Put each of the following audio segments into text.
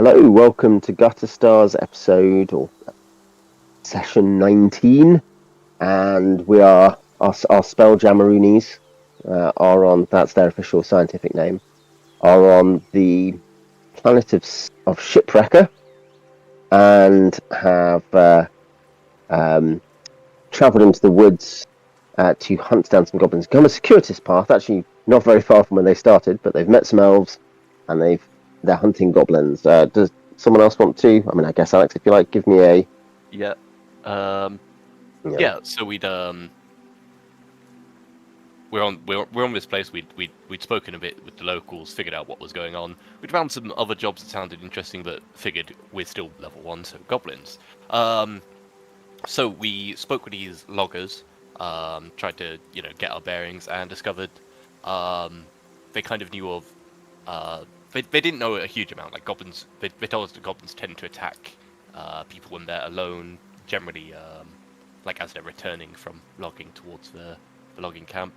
Hello, welcome to Gutter Stars episode or session 19, and we are our Spelljammeroonies are on. That's their official scientific name. Are on the planet of Shipwrecker, and have travelled into the woods to hunt down some goblins. Come a circuitous path, actually not very far from when they started, but they've met some elves, and they're hunting goblins. Does someone else want to? I mean, I guess Alex, if you like, give me a. Yeah. So we'd we're on this place. We'd spoken a bit with the locals, figured out what was going on. We'd found some other jobs that sounded interesting, but figured we're still level 1, so goblins. So we spoke with these loggers, tried to get our bearings, and discovered they kind of knew of. They didn't know a huge amount. Like goblins, they told us that goblins tend to attack people when they're alone. Generally, like as they're returning from logging towards the logging camp.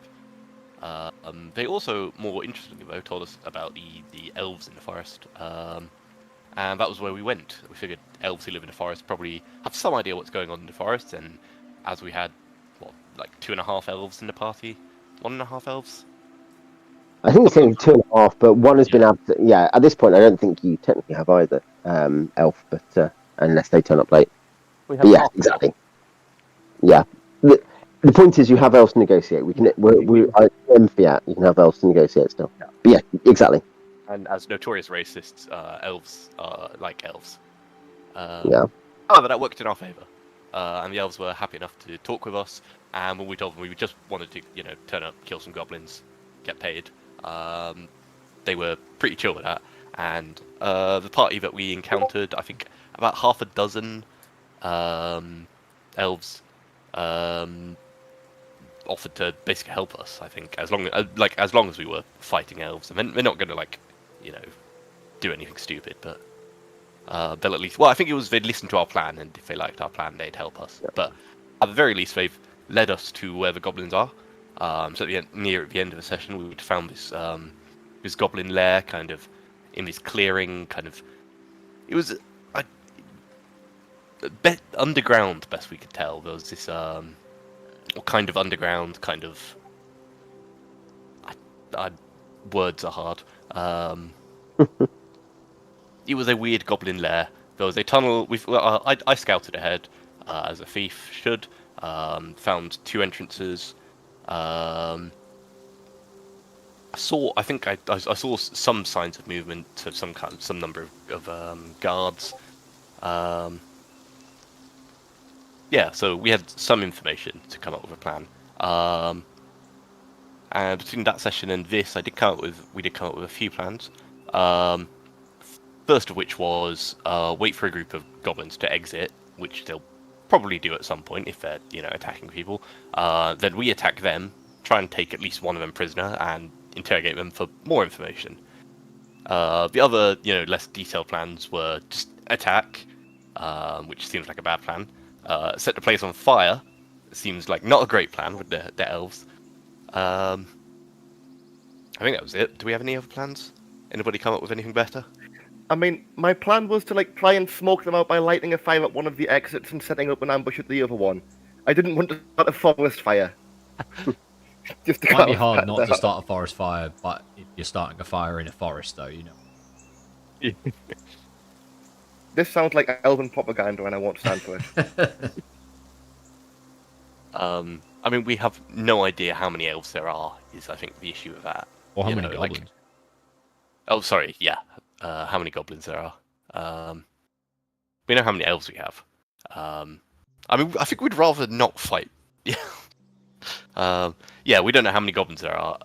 They also, more interestingly though, told us about the elves in the forest. And that was where we went. We figured elves who live in the forest probably have some idea what's going on in the forest. And as we had, like 2.5 elves in the party, 1.5 elves. I think it's only 2.5, but one has been added. Yeah, at this point, I don't think you technically have either elf, but unless they turn up late. Yeah, exactly. Yeah, the point is, you have elves to negotiate. We can. Fiat. You can have elves to negotiate still. Yeah. But yeah, exactly. And as notorious racists, elves are like elves. Yeah. However, that worked in our favour, and the elves were happy enough to talk with us. And when we told them we just wanted to, turn up, kill some goblins, get paid. They were pretty chill with that, and the party that we encountered, I think about half a dozen elves offered to basically help us. I think as long as we were fighting elves, and they're not going to do anything stupid, but they'll at least. Well, I think it was they'd listen to our plan, and if they liked our plan, they'd help us. Yeah. But at the very least, they've led us to where the goblins are. So near the end of the session, we found this goblin lair, kind of in this clearing. Kind of, it was underground, best we could tell. There was this kind of underground, kind of. Words are hard. It was a weird goblin lair. There was a tunnel. I scouted ahead as a thief should. Found 2 entrances. I saw some signs of movement to some number of guards. So we had some information to come up with a plan. And between that session and this, we did come up with a few plans. First of which was wait for a group of goblins to exit, which they'll probably do at some point if they're attacking people. Then we attack them, try and take at least one of them prisoner, and interrogate them for more information. The other less detailed plans were just attack, which seems like a bad plan. Set the place on fire, seems like not a great plan with the elves. I think that was it. Do we have any other plans? Anybody come up with anything better? I mean, my plan was to try and smoke them out by lighting a fire at one of the exits and setting up an ambush at the other one. I didn't want to start a forest fire. Just to might be hard not to start a forest fire, but if you're starting a fire in a forest, though, This sounds like elven propaganda, and I won't stand for it. I mean, we have no idea how many elves there are. Is I think the issue with that. Or how many goblins? Oh, sorry. Yeah. How many goblins there are. We know how many elves we have. I mean, I think we'd rather not fight. Yeah. We don't know how many goblins there are.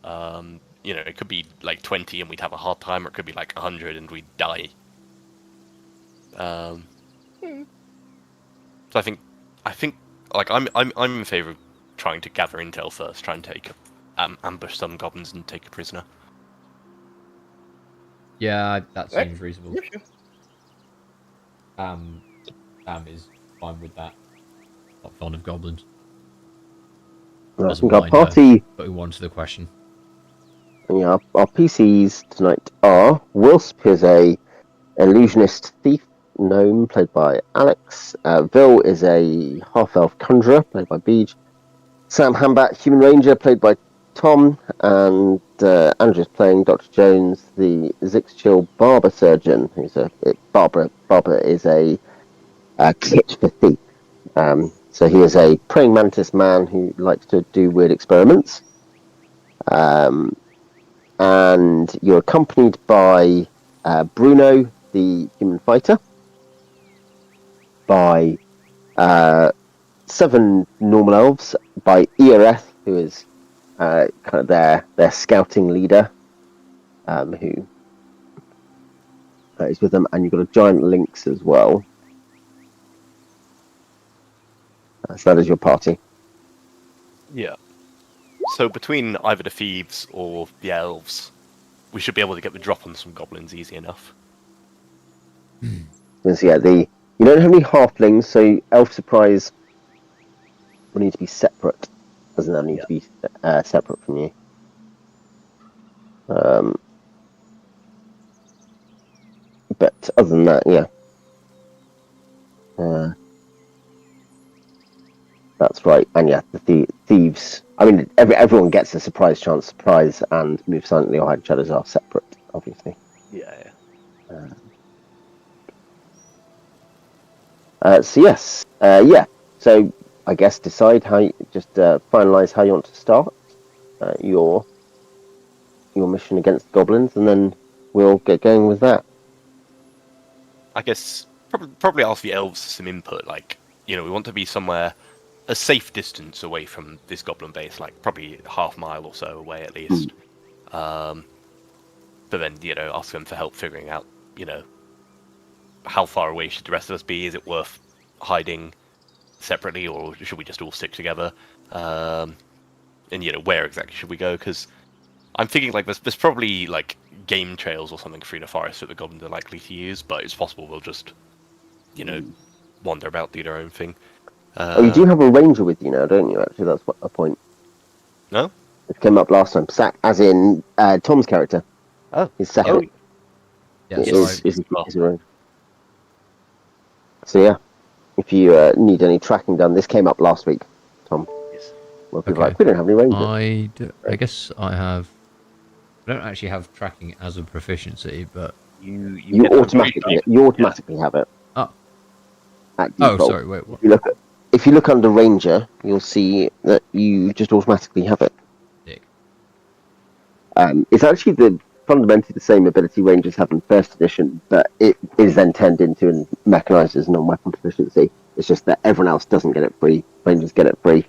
It could be like 20 and we'd have a hard time, or it could be like 100 and we'd die. So I think I'm in favour of trying to gather intel first, try and take ambush some goblins and take a prisoner. Yeah, that seems reasonable. Yeah, sure. Sam is fine with that. Not fond of goblins. I think our party. But we want to the question. Yeah, our PCs tonight are Wilsp is a Illusionist Thief Gnome, played by Alex. Vil is a half-elf Conjurer, played by Beej. Sam Hambat, Human Ranger, played by Tom, and Andrew's playing Dr. Jones, the Xixchil Barber Surgeon, who's a Barber is a kit for thief. So he is a praying mantis man who likes to do weird experiments. And you're accompanied by Bruno, the human fighter, by 7 normal elves, by Eareth, who is kind of their scouting leader, who is with them, and you've got a giant lynx as well. So that is your party. Yeah. So between either the thieves or the elves, we should be able to get the drop on some goblins easy enough. So yeah, you don't have any halflings, so elf surprise will need to be separate. Doesn't that need to be separate from you? But other than that, yeah. That's right, and yeah, the thieves. I mean, everyone gets a surprise, and move silently or hide each other's are separate, obviously. Yeah. So yes, So I guess decide how finalize how you want to start your mission against the goblins, and then we'll get going with that. I guess probably ask the elves some input. Like, we want to be somewhere a safe distance away from this goblin base, like probably half mile or so away at least. But then, ask them for help figuring out, how far away should the rest of us be? Is it worth hiding separately, or should we just all stick together? And where exactly should we go? Because I'm thinking like there's probably like game trails or something through the forest that the goblins are likely to use, but it's possible we'll just, wander about, do their own thing. You do have a ranger with you now, don't you? Actually, that's a point. No? It came up last time. As in Tom's character. Oh. His second. Oh. Yeah, is a ranger. So yeah, if you need any tracking done, this came up last week, Tom. Yes. Well, people are like, we don't have any rangers. I guess I don't actually have tracking as a proficiency, but you automatically have it. Oh. At default. Oh, sorry. Wait. What? If you look under Ranger, you'll see that you just automatically have it. Dick. It's actually fundamentally the same ability Rangers have in first edition, but it is then turned into and mechanized as non-weapon proficiency. It's just that everyone else doesn't get it free. Rangers get it free.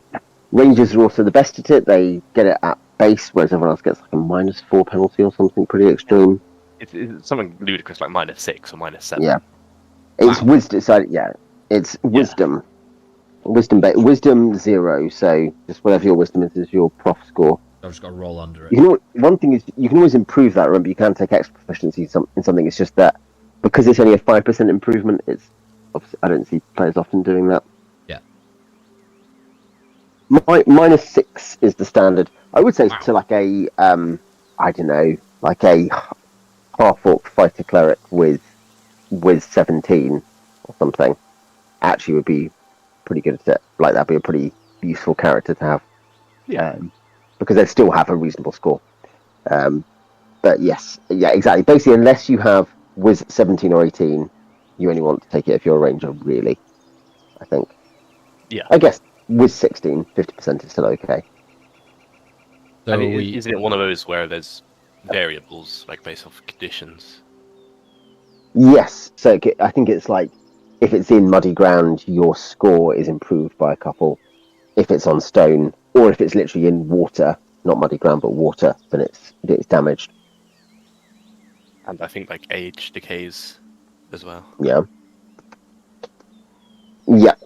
Rangers are also the best at it. They get it at base, whereas everyone else gets like a -4 penalty or something pretty extreme. It's something ludicrous like -6 or -7. Yeah. It's wisdom. So yeah, it's wisdom. Wisdom 0. So just whatever your wisdom is your prof score. I've just got to roll under it. One thing is you can always improve that. Remember, you can take extra proficiency in something. It's just that because it's only a 5% improvement. It's obviously, I don't see players often doing that. Yeah. -6 is the standard. I would say to like a I don't know, like a half-orc fighter cleric with 17 or something. Actually, would be pretty good at it. Like that'd be a pretty useful character to have. Yeah. Because they still have a reasonable score. But yes, yeah, exactly. Basically, unless you have Wiz 17 or 18, you only want to take it if you're a ranger, really. I think. Yeah. I guess Wiz 16, 50% is still okay. So I mean, isn't it one of those where there's variables, like based off conditions? Yes. So I think it's like, if it's in muddy ground, your score is improved by a couple. If it's on stone, or if it's literally in water, not muddy ground, but water, then it's damaged. And I think like age decays as well. Yeah. Yeah.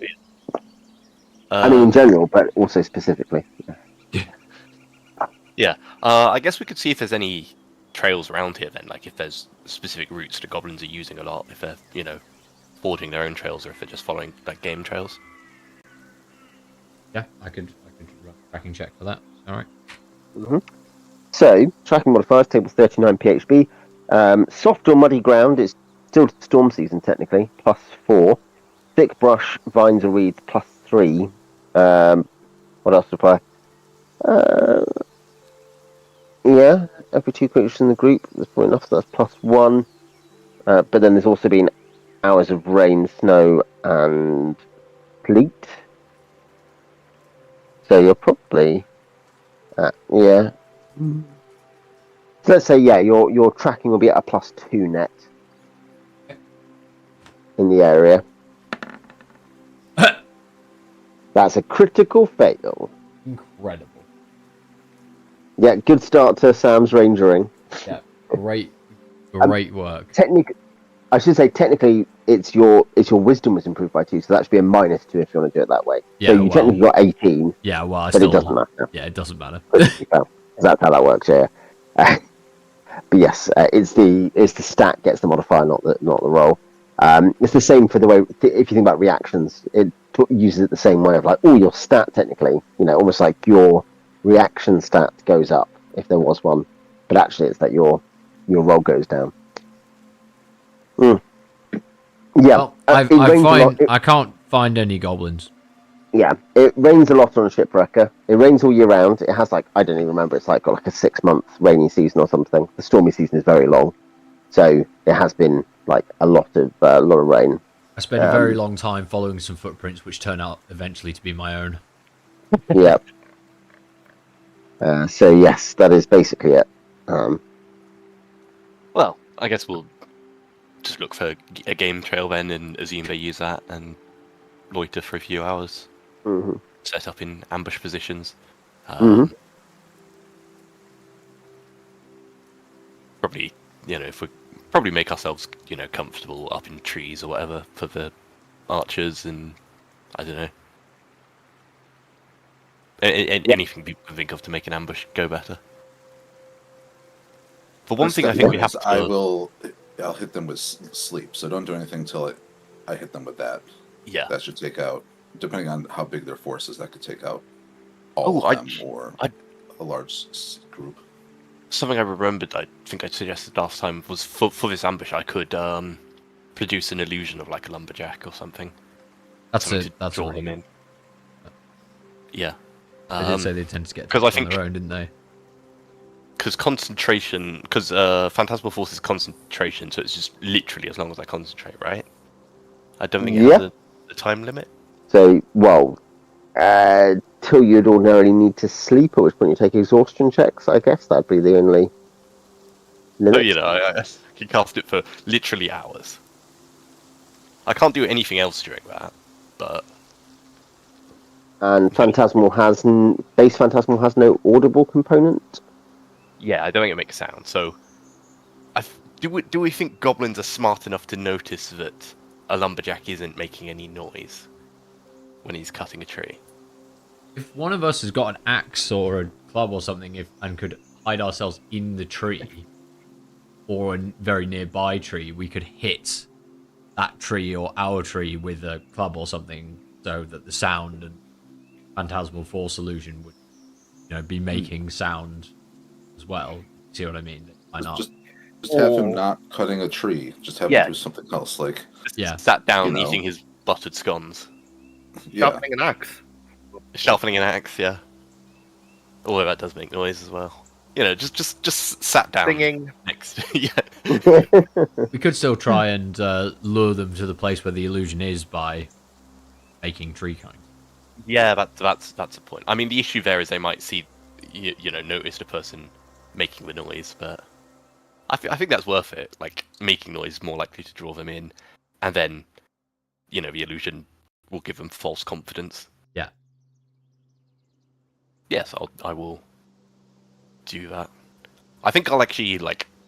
I mean, in general, but also specifically. Yeah. I guess we could see if there's any trails around here then, like if there's specific routes the goblins are using a lot, if they're, forging their own trails, or if they're just following like game trails. Yeah, I could tracking check for that. All right. Mm-hmm. So, tracking modifiers, table 39 PHB. Soft or muddy ground is still storm season technically, +4. Thick brush, vines and reeds, +3. What else do I apply? Yeah, every 2 creatures in the group. There's probably enough. So that's +1. But then there's also been hours of rain, snow, and sleet. So you're probably, yeah. So let's say, yeah, your tracking will be at a +2 net in the area. That's a critical fail. Incredible. Yeah, good start to Sam's rangering. Yeah, great work. I should say technically it's your wisdom was improved by 2, so that should be a -2 if you want to do it that way. Yeah, so you technically got 18. Yeah, well, but it doesn't matter. Yeah, it doesn't matter. That's how that works. Yeah. But yes, it's the stat gets the modifier, not the roll. It's the same for the way if you think about reactions, it uses it the same way of like, your stat technically, almost like your reaction stat goes up if there was one, but actually it's that your roll goes down. Yeah, well, I can't find any goblins. Yeah, it rains a lot on Shipwrecker. It rains all year round. It has I don't even remember. It's got a 6-month rainy season or something. The stormy season is very long, so it has been a lot of rain. I spent a very long time following some footprints, which turn out eventually to be my own. Yeah. So yes, that is basically it. Well, I guess we'll just look for a game trail then and assume they use that and loiter for a few hours. Mm-hmm. Set up in ambush positions. Probably, if we probably make ourselves, comfortable up in trees or whatever for the archers, and I don't know. Anything people can think of to make an ambush go better. For one thing, I think we have to. I'll hit them with sleep, so don't do anything until I hit them with that. Yeah. That should take out, depending on how big their force is, that could take out all of them or a large group. Something I remembered, I think I suggested last time, was for this ambush, I could produce an illusion of a lumberjack or something. That's draw all them in. Yeah. They did say they tend to get on their own, didn't they? Because Phantasmal Force is concentration, so it's just literally as long as I concentrate, right? I don't think it has a time limit. So, till you'd ordinarily need to sleep, at which point you take exhaustion checks, I guess. That'd be the only limit. So, I can cast it for literally hours. I can't do anything else during that, but... And base Phantasmal has no audible component? Yeah, I don't think it makes sound, so... Do we think goblins are smart enough to notice that a lumberjack isn't making any noise when he's cutting a tree? If one of us has got an axe or a club or something, and could hide ourselves in the tree, or a very nearby tree, we could hit that tree or our tree with a club or something, so that the sound and Phantasmal Force illusion would, be making sound as well. See what I mean? Why not? Just have him not cutting a tree. Just have him do something else, sat down eating his buttered scones. Sharpening an axe. Sharpening an axe, yeah. Although that does make noise as well. Just sat down. Singing. Next. Yeah. We could still try and lure them to the place where the illusion is by making tree cutting. Yeah, that's a point. I mean, the issue there is they might see, notice the person making the noise, but I think that's worth it. Making noise is more likely to draw them in, and then, the illusion will give them false confidence. Yeah. Yes, I will do that. I think I'll actually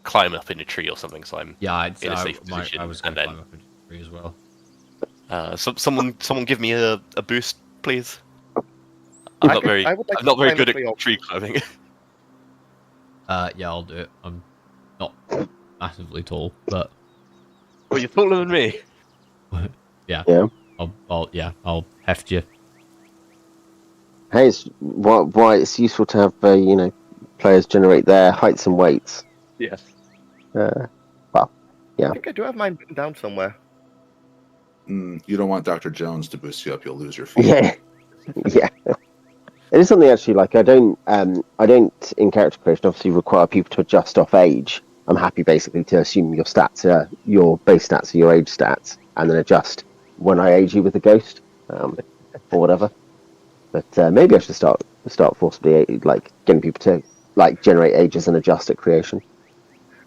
climb up in a tree or something, so I'm in a safe position. I was going to climb up in a tree as well. Someone give me a boost, please. I'm not very good at tree climbing. Yeah, I'll do it. I'm not massively tall, but... Well, you're taller than me. Yeah. I'll heft you. Hey, it's why it's useful to have players generate their heights and weights. Yes. Well, I think I do have mine written down somewhere. You don't want Dr. Jones to boost you up; you'll lose your feet. Yeah, yeah. It is something actually. Like I don't in character creation obviously require people to adjust off age. I'm happy basically to assume your stats are your base stats are your age stats, and then adjust when I age you with the ghost, or whatever. But maybe I should start forcibly like getting people to like generate ages and adjust at creation.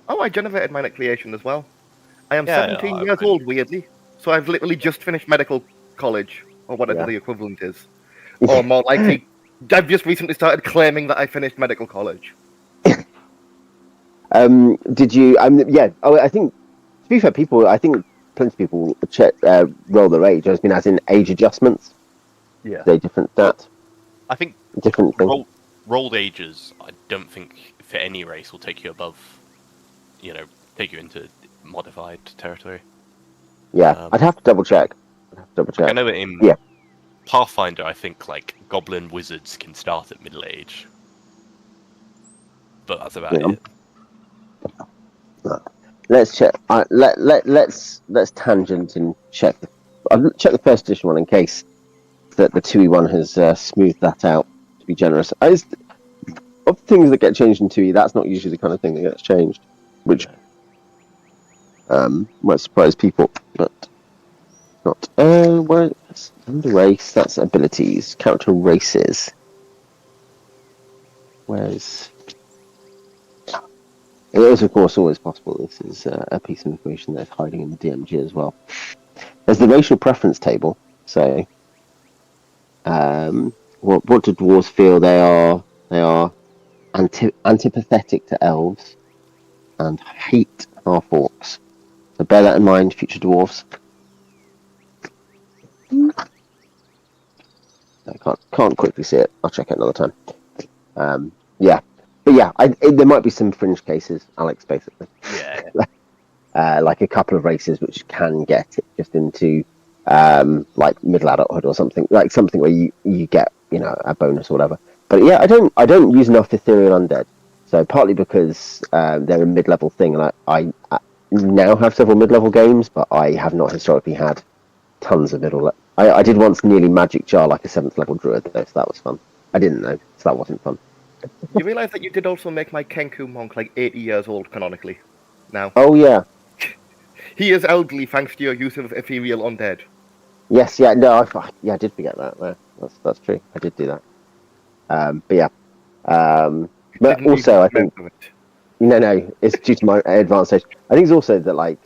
Oh, I generated mine at creation as well. I am Yeah, 17 I years really- old, weirdly. So I've literally just finished medical college, or whatever Yeah. the equivalent is. Or more likely, I've just recently started claiming that I finished medical college. Did you? Yeah. Oh, I think to be fair, I think plenty of people roll their age. I mean, as in age adjustments. Yeah. They're different stats, I think different thing. rolled ages, I don't think for any race will take you above, take you into modified territory. Yeah, I'd have to double check. I know that in Yeah. Pathfinder, I think like goblin wizards can start at middle age, but that's about Yeah. it. Let's check. Let's tangent and check. I'll check the first edition one in case that the 2e1 has smoothed that out. To be generous, of things that get changed in 2e, that's not usually the kind of thing that gets changed, which might surprise people, but not. Where under race? That's abilities. Character races. Where's? It is, of course, always possible. This is a piece of information that's hiding in the DMG as well. There's the racial preference table. So, what do dwarves feel? They are antipathetic to elves and hate half-orcs. So bear that in mind, future dwarves. I can't quickly see it. I'll check it another time. Yeah. But yeah, there might be some fringe cases, Alex, basically. Yeah. Like a couple of races which can get it just into like middle adulthood or something, like something where you get a bonus or whatever. But yeah, I don't use enough ethereal undead. So partly because they're a mid-level thing, and I now have several mid-level games, but I have not historically had tons of middle. I did once nearly magic jar like a 7th level druid though, so that was fun. I didn't know, so that wasn't fun. You realise that you did also make my Kenku monk like 80 years old canonically. Now. Oh yeah. He is elderly thanks to your use of ethereal undead. Yes, yeah, no, I did forget that. No, that's true. I did do that. But yeah. But Didn't also, I even think remember it. no, it's due to my advanced stage. I think it's also that like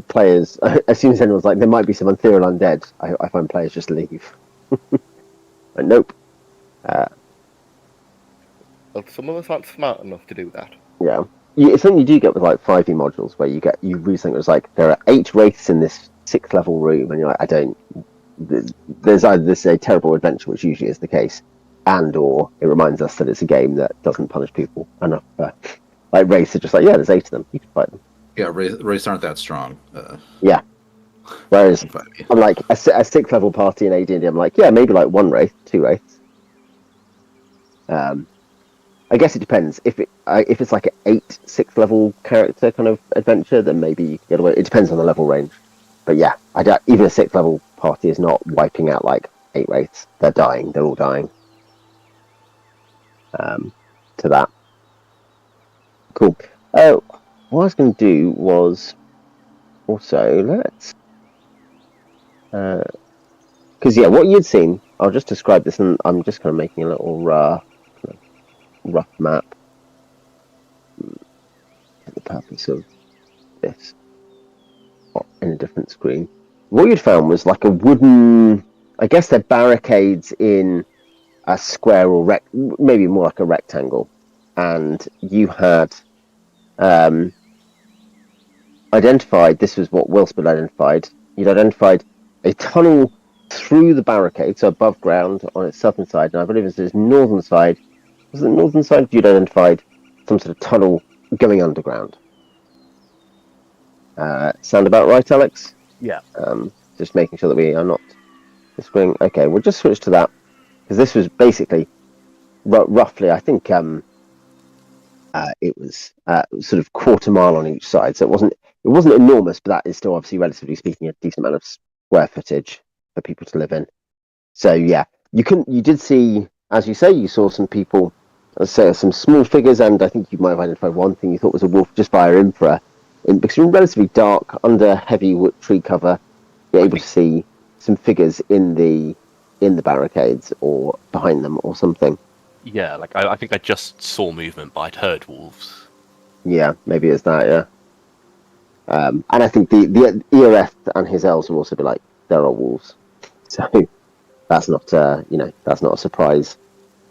players, as soon as anyone's like, there might be some ethereal undead, I find players just leave. Like, nope. Well, some of us aren't smart enough to do that. Yeah. It's something you do get with like 5e modules where you read something that's like there are 8 wraiths in this 6th level room, and you're like, there's either this a terrible adventure, which usually is the case, and or it reminds us that it's a game that doesn't punish people enough. Like wraiths are just like, yeah, there's 8 of them, you can fight them. Yeah, race aren't that strong. Yeah. Whereas I'm like a 6th level party in AD&D, I'm like, yeah, maybe like 1 wraith, 2 wraiths. I guess it depends. If it's like an 8 6th level character kind of adventure, then maybe you can get away. It depends on the level range. But yeah, even a 6th level party is not wiping out like 8 wraiths. They're dying. They're all dying. To that. Cool. What I was going to do was also let's because yeah, what you'd seen. I'll just describe this, and I'm just kind of making a little rough map for the purpose of this in a different screen. What you'd found was like a wooden, I guess they're barricades in a square or maybe more like a rectangle, and you had identified, this was what Wilsp had identified, you'd identified a tunnel through the barricade, so above ground on its southern side, and I believe it's its northern side. Was it the northern side? You'd identified some sort of tunnel going underground. Sound about right, Alex? Yeah. Just making sure that we are not disagreeing. Okay, we'll just switch to that, because this was basically roughly, I think, It was sort of quarter mile on each side, so it wasn't enormous, but that is still obviously, relatively speaking, a decent amount of square footage for people to live in. So yeah, you did see, as you say, you saw some people, say some small figures, and I think you might have identified one thing you thought was a wolf just by our infra, because you're relatively dark under heavy wood tree cover. You're able to see some figures in the barricades or behind them or something. Yeah, like I think I just saw movement, but I'd heard wolves. Yeah, maybe it's that. Yeah, and I think the EOF and his elves will also be like, there are wolves, so that's not that's not a surprise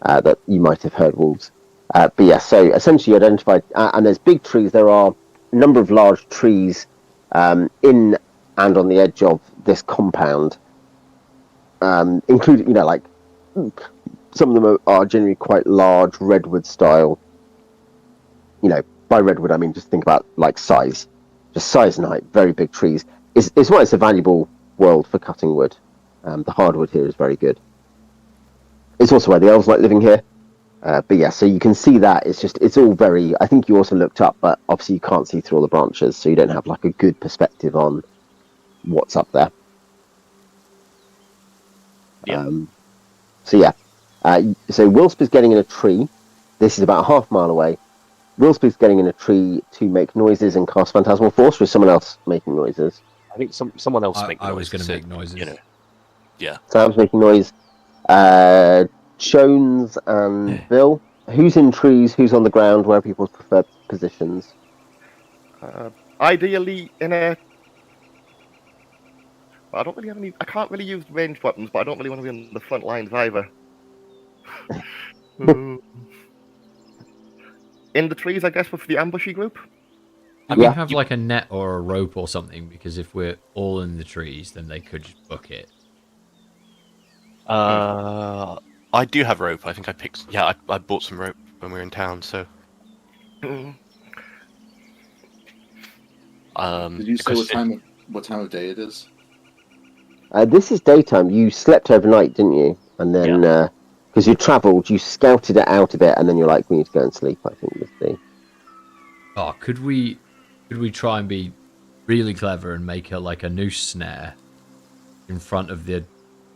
that you might have heard wolves. But yeah, so essentially you identified, and there's big trees. There are a number of large trees in and on the edge of this compound, including like some of them are generally quite large redwood style. By redwood I mean just think about like size, just size and height. Very big trees. It's why it's a valuable world for cutting wood. The hardwood here is very good. It's also why the elves like living here. But yeah, so you can see that it's all very. I think you also looked up, but obviously you can't see through all the branches, so you don't have like a good perspective on what's up there. Yeah. So yeah, so Wilsp is getting in a tree. This is about a half mile away. Wilsp is getting in a tree to make noises and cast Phantasmal Force, with someone else making noises. I think someone else make noises. I was going to make noises. Yeah. Sam's making noise. Xchonez and Bill. Who's in trees? Who's on the ground? Where are people's preferred positions? Ideally, in a. I don't really have any. I can't really use ranged weapons, but I don't really want to be on the front lines either. In the trees, I guess, with the ambushy group. Do we have like a net or a rope or something? Because if we're all in the trees, then they could just book it. I do have rope. I think I picked. Yeah, I bought some rope when we were in town. So. Did you say what time of day it is? This is daytime. You slept overnight, didn't you? And then, because you travelled, you scouted it out a bit, and then you're like, we need to go and sleep. I think was the. Oh, could we try and be really clever and make a noose snare in front of the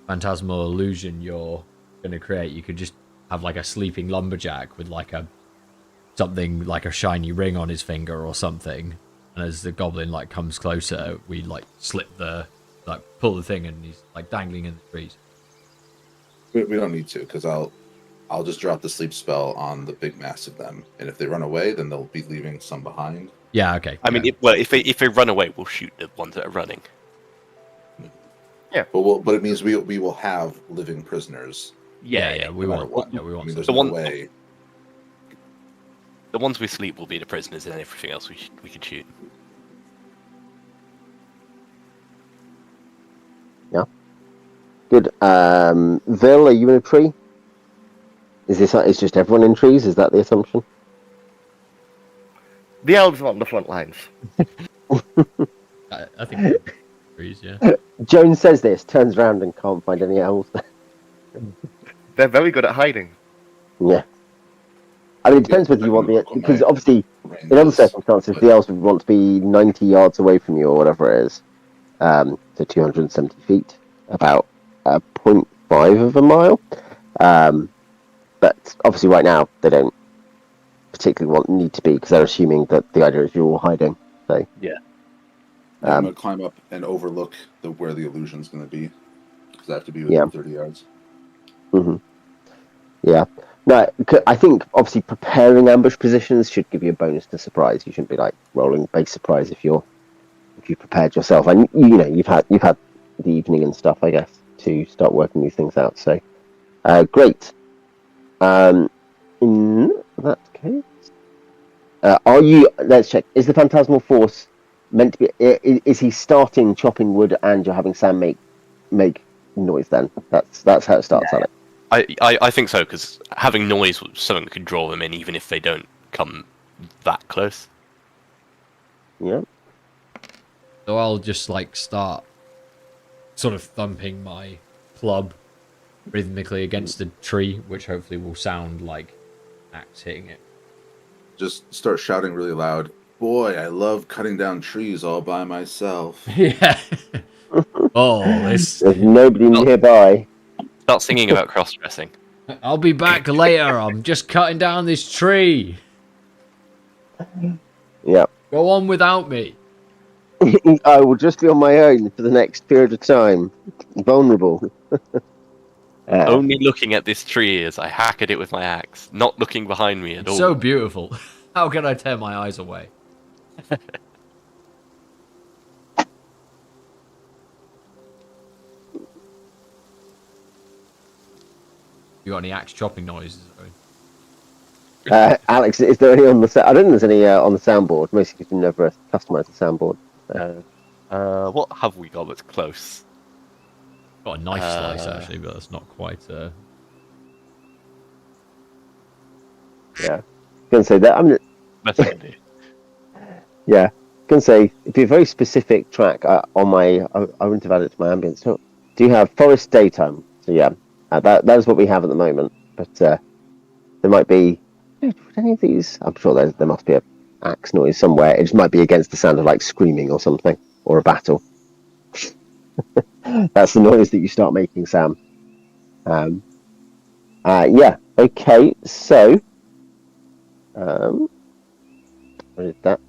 phantasmal illusion you're going to create? You could just have like a sleeping lumberjack with something like a shiny ring on his finger or something, and as the goblin comes closer, we slip pull the thing, and he's dangling in the trees. We don't need to, because I'll just drop the sleep spell on the big mass of them, and if they run away, then they'll be leaving some behind. Yeah, okay. I mean, if they run away, we'll shoot the ones that are running. Yeah, but it means we will have living prisoners. Yeah, we want. Yeah, we want. There's no way. The ones we sleep will be the prisoners, and then everything else we can shoot. Yeah. Good. Vil, are you in a tree? Is just everyone in trees? Is that the assumption? The elves are on the front lines. I think trees. Yeah. Jones says this, turns around and can't find any elves. They're very good at hiding. Yeah. I mean, it depends whether you want because obviously, in other circumstances, the elves would want to be 90 yards away from you or whatever it is. So 270 feet, about 0.5 of a mile. But obviously right now, they don't particularly need to be, because they're assuming that the idea is you're all hiding. So yeah. I'm going to climb up and overlook where the illusion's going to be, because I have to be within 30 yards. Mm-hmm. Yeah. No, I think obviously preparing ambush positions should give you a bonus to surprise. You shouldn't be rolling base surprise if you prepared yourself, and you've had the evening and stuff, I guess, to start working these things out. So great. In that case, are you? Let's check. Is the Phantasmal Force meant to be? Is he starting chopping wood, and you're having Sam make noise? Then that's how it starts, Alex. I think so, because having noise was something that could draw them in, even if they don't come that close. Yeah. So I'll just start sort of thumping my club rhythmically against the tree, which hopefully will sound like axe hitting it. just start shouting really loud. Boy, I love cutting down trees all by myself. Yeah. Oh, this. There's nobody nearby. Start singing about cross-dressing. I'll be back later. I'm just cutting down this tree. Yeah. Go on without me. I will just be on my own for the next period of time. Vulnerable. Only looking at this tree as I hack at it with my axe, not looking behind me at all. So beautiful. How can I tear my eyes away? You got any axe chopping noises? Alex, is there any on the? I don't think there's any on the soundboard. Mostly because we never customize the soundboard. What have we got that's close? Got a knife slice actually, but that's not quite. Yeah, gonna say that. I'm. That's what I do. Yeah, gonna say it'd be a very specific track on my. I wouldn't have added it to my ambience. So, do you have forest daytime? So yeah, that is what we have at the moment. But there might be. Would any of these? I'm sure there must be a axe noise somewhere. It just might be against the sound of like screaming or something, or a battle. That's the noise that you start making, Sam. Yeah. Okay. So. What is that?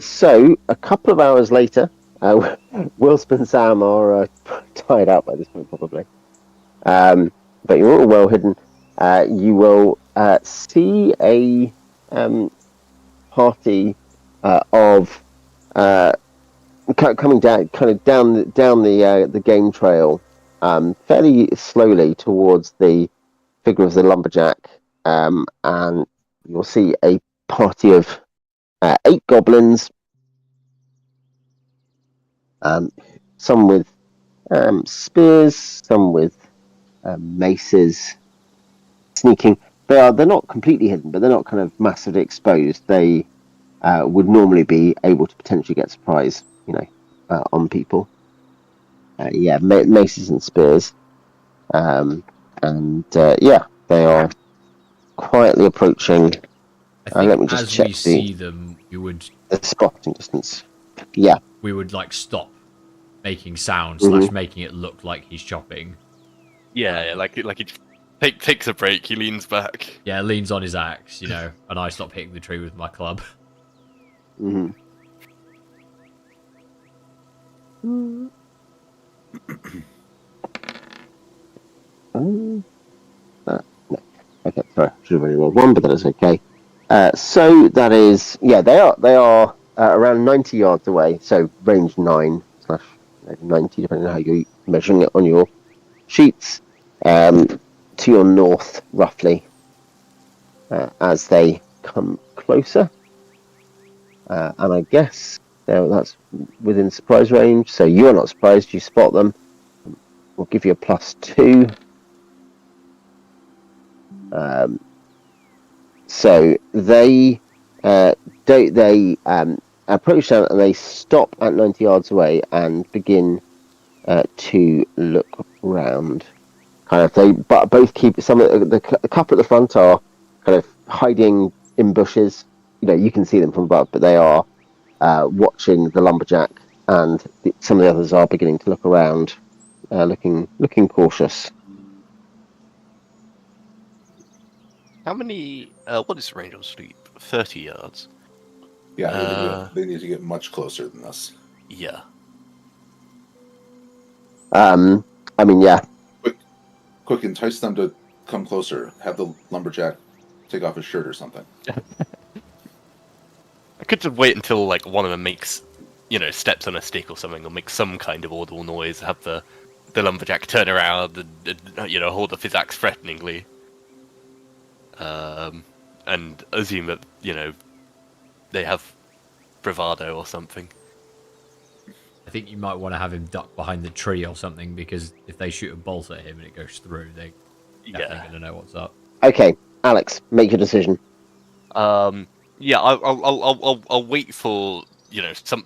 So a couple of hours later, Wilsp and Sam are tired out by this point probably, but you're all well hidden. You will see a party of coming down, kind of down the game trail, fairly slowly towards the figure of the lumberjack, and you'll see a party of 8 goblins, some with spears, some with maces, sneaking. They're not completely hidden, but they're not kind of massively exposed. They would normally be able to potentially get surprise, on people. Yeah, maces and spears, and yeah, they are quietly approaching. I think let me just as check we see them, the spotting distance. Yeah, we would like stop making sound / making it look like he's chopping. Yeah, like he takes a break. He leans back. Yeah, leans on his axe, and I stop hitting the tree with my club. Mm-hmm. No. Okay, sorry, should have only rolled one, but that is okay. So that is, yeah, they are around 90 yards away, so range 9/90, depending on how you're measuring it on your sheets, to your north, roughly, as they come closer. And I guess that's within surprise range, so you're not surprised, you spot them. We'll give you a +2. So they approach down and they stop at 90 yards away and begin to look around. Kind of, but both keep some of the couple at the front are kind of hiding in bushes. You can see them from above, but they are watching the lumberjack, and some of the others are beginning to look around, looking cautious. How many? What is the range on sleep? 30 yards. Yeah, they need to get much closer than this. Yeah. I mean, yeah. Quick, entice them to come closer. Have the lumberjack take off his shirt or something. I could just wait until like one of them makes, steps on a stick or something, or makes some kind of audible noise. Have the lumberjack turn around and hold up his axe threateningly. And assume that, they have bravado or something. I think you might want to have him duck behind the tree or something, because if they shoot a bolt at him and it goes through, they're definitely going to know what's up. Okay, Alex, make your decision. Yeah, I'll wait for,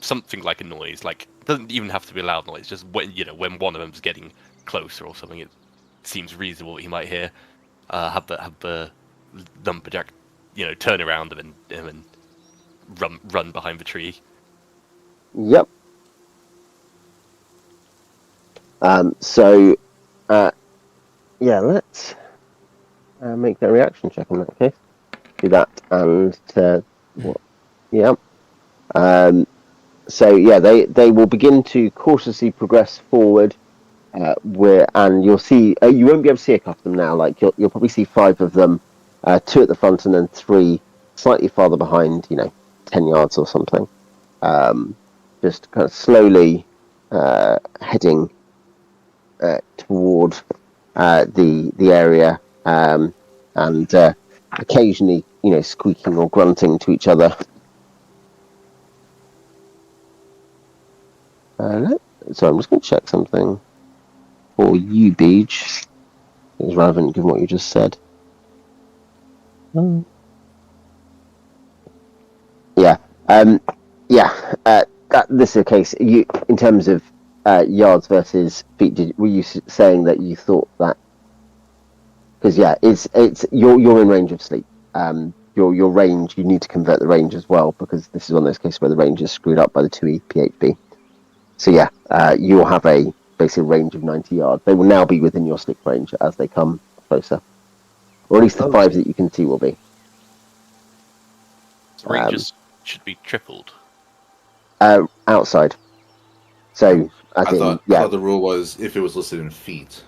something like a noise. Like, it doesn't even have to be a loud noise. Just when one of them's getting closer or something, it seems reasonable that he might hear. Have the lumberjack, turn around and run behind the tree. Yep. Let's make that reaction check in that case. Do that and what? Yeah. They will begin to cautiously progress forward. And you'll see you won't be able to see a couple of them now. Like you'll probably see 5 of them, 2 at the front and then 3 slightly farther behind. 10 yards or something. Just kind of slowly heading toward the area, and occasionally squeaking or grunting to each other. So I'm just going to check something for you, Beej. It's relevant given what you just said. This is the case. You, in terms of yards versus feet, were you saying that you thought that? Because it's you're in range of sleep. Your range, you need to convert the range as well, because this is one of those cases where the range is screwed up by the 2e PHB. So you'll have a basically range of 90 yards. They will now be within your sleep range as they come closer, or at least the 5 that you can see will be. The ranges should be tripled. Outside. So I thought the rule was if it was listed in feet,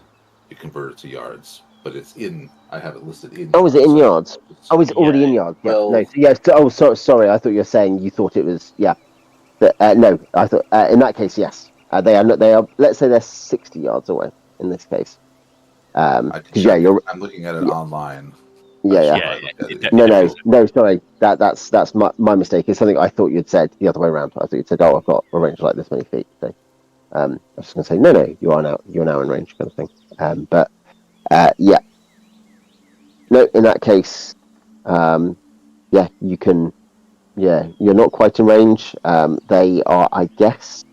you convert it to yards. But it's in. I have it listed in. Oh, is it in yards? Oh, it's already in yards. Yeah. Well, no. Sorry. I thought you were saying you thought it was. Yeah. No, I thought in that case, yes. They are. They are. Let's say they're 60 yards away in this case. I'm looking at it online. Yeah. No. Sorry, that's my mistake. It's something I thought you'd said the other way around. I thought you'd said, "Oh, I've got a range like this many feet." So, I was just going to say, no, you're now in range, kind of thing. No, in that case, you can. Yeah, you're not quite in range. They are, I guess,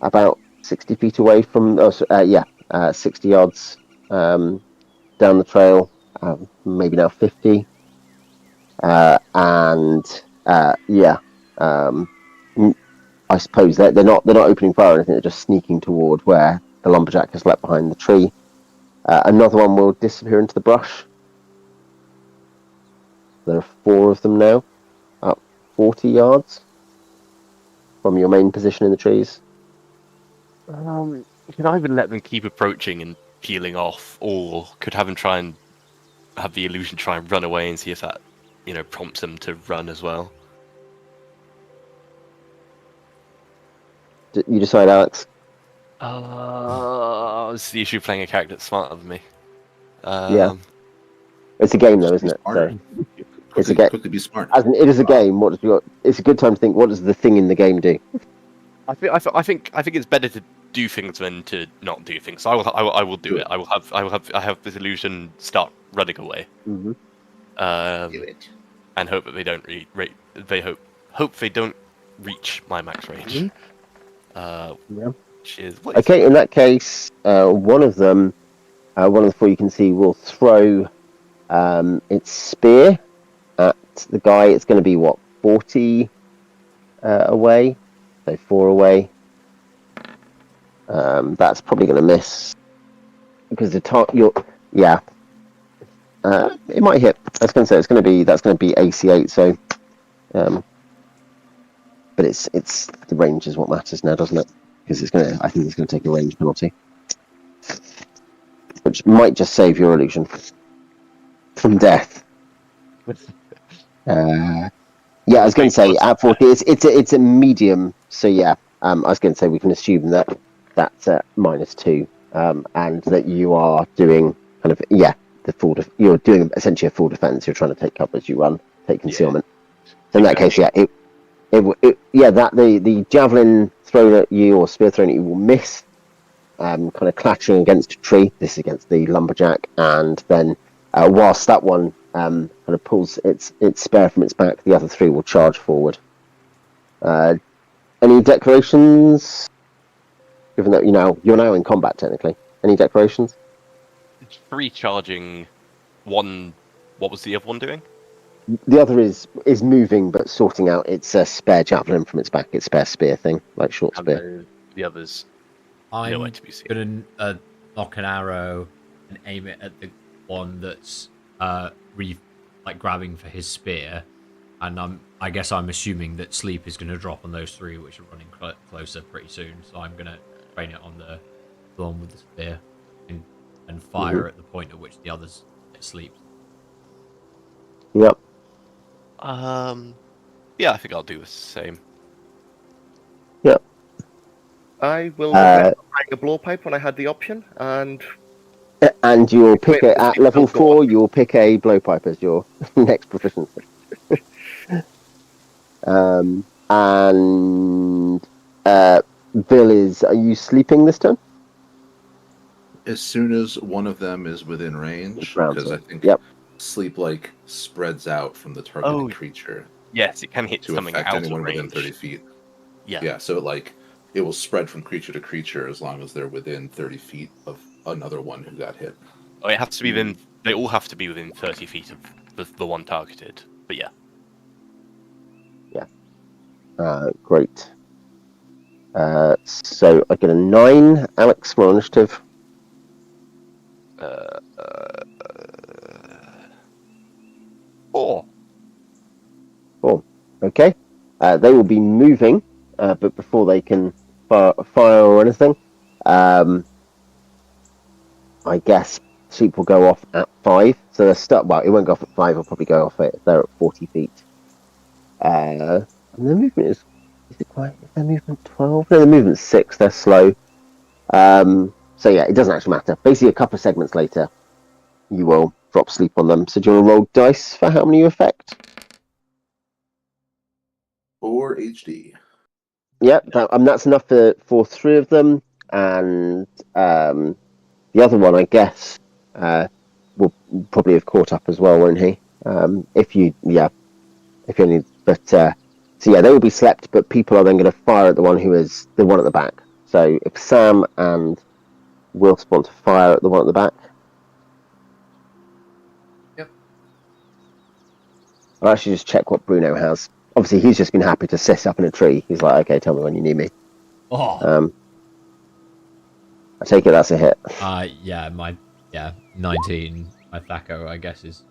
about 60 feet away from. 60 yards down the trail. Maybe now 50. I suppose they're not opening fire or anything. They're just sneaking toward where the lumberjack has left behind the tree. Another one will disappear into the brush. There are 4 of them now, up 40 yards from your main position in the trees. You could either let them keep approaching and peeling off, or could have them try and have the illusion try and run away and see if that, prompts them to run as well. You decide, Alex. It's the issue playing a character that's smarter than me. It's a game, though, isn't it? So, it's a game. Quickly be smart. As in, it is a game. It's a good time to think. What does the thing in the game do? I think it's better to do things than to not do things. So I will do it. I have this illusion start running away. Mm-hmm. Do it. And hope that they don't hope they don't reach my max range. Which is okay. In that case, one of the 4 you can see will throw its spear at the guy. It's going to be 40 away, so 4 away. That's probably going to miss because the it might hit. I was going to say that's going to be AC8. So, but it's the range is what matters now, doesn't it? Because I think it's going to take a range penalty, which might just save your illusion from death. I was going to say at 40, it's a medium. So I was going to say we can assume that that's -2, and that you are doing kind of you're doing essentially a full defense. You're trying to take cover as you run, take concealment. So in that case, the javelin thrown at you or spear thrown at you will miss, kind of clattering against a tree. This is against the lumberjack, and then whilst that one kind of pulls its spear from its back, the other 3 will charge forward. Any declarations? Given that you're now in combat technically, any declarations? 3 charging. 1. What was the other one doing? the other is moving but sorting out its spare javelin from its back, its spare spear thing, like short spear. And the others nowhere I'm to be seen. gonna knock an arrow and aim it at the one that's grabbing for his spear, and I guess I'm assuming that sleep is gonna drop on those three, which are running closer pretty soon. So I'm gonna train it on the one with the spear and fire at the point at which the others get sleep. Yep. Yeah, I think I'll do the same. Yep. I will regret trying a blowpipe when I had the option, and And you'll pick Wait, it at sleep level will go 4. on. You'll pick a blowpipe as your next proficiency. And Bill are you sleeping this turn? As soon as one of them is within range, Round because I two. think Yep. sleep spreads out from the targeted Oh, creature Yes, it can hit to something affect out of anyone within range. 30 feet. Yeah. Yeah, so it will spread from creature to creature as long as they're within 30 feet of another one who got hit. Oh, it has to be within. They all have to be within 30 feet of the one targeted. But yeah. Great. So I get a 9. Alex, roll initiative. Four. 4. Okay. They will be moving, but before they can fire or anything, I guess sheep will go off at 5. So they're stuck. Well, it won't go off at 5. It'll probably go off if they're at 40 feet. And their movement is it quite? Is their movement 12? No, the movement's 6. They're slow. So yeah, it doesn't actually matter. Basically, a couple of segments later, you will drop sleep on them. So do you want to roll dice for how many you affect? 4 HD. Yep, that's enough for 3 of them, and the other one, I guess, will probably have caught up as well, won't he? If you need, but so yeah, they will be slept, but people are then going to fire at the one who is the one at the back. So if Sam and Wilsp want to fire at the one at the back. Yep. I'll actually just check what Bruno has. Obviously, he's just been happy to sit up in a tree. He's like, okay, tell me when you need me. Oh. I take it that's a hit. 19. My Thaco, I guess, is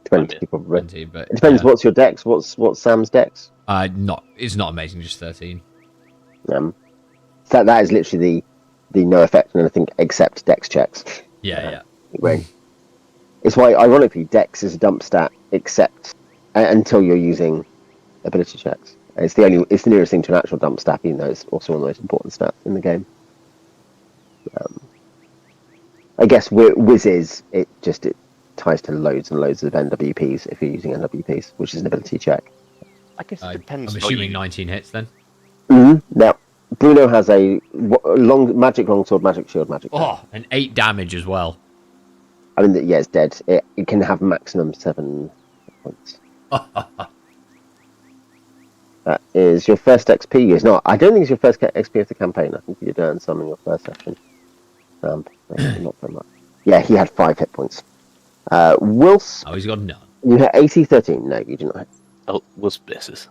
20, probably. 20, but It depends. yeah. What's your dex? What's Sam's dex? It's not amazing, just 13. That is literally the no effect on anything except dex checks. Yeah. Right. It's why, ironically, dex is a dump stat except until you're using ability checks. It's the nearest thing to an actual dump stat, even though it's also one of the most important stats in the game. I guess whizzes it ties to loads and loads of NWPs if you're using NWPs, which is an ability check. I guess it depends. I'm assuming 19 hits then. Now, Bruno has a magic longsword, magic shield, magic. Oh, and 8 damage as well. I mean, yeah, it's dead. It can have maximum 7 points. That is your first XP. It's not. I don't think it's your first XP of the campaign. I think you did earn some in your first session. Not very much. Yeah, he had 5 hit points. Wilsp, Oh, he's got none. you hit AC 13. No, you do not hit. Oh, Wilsp misses.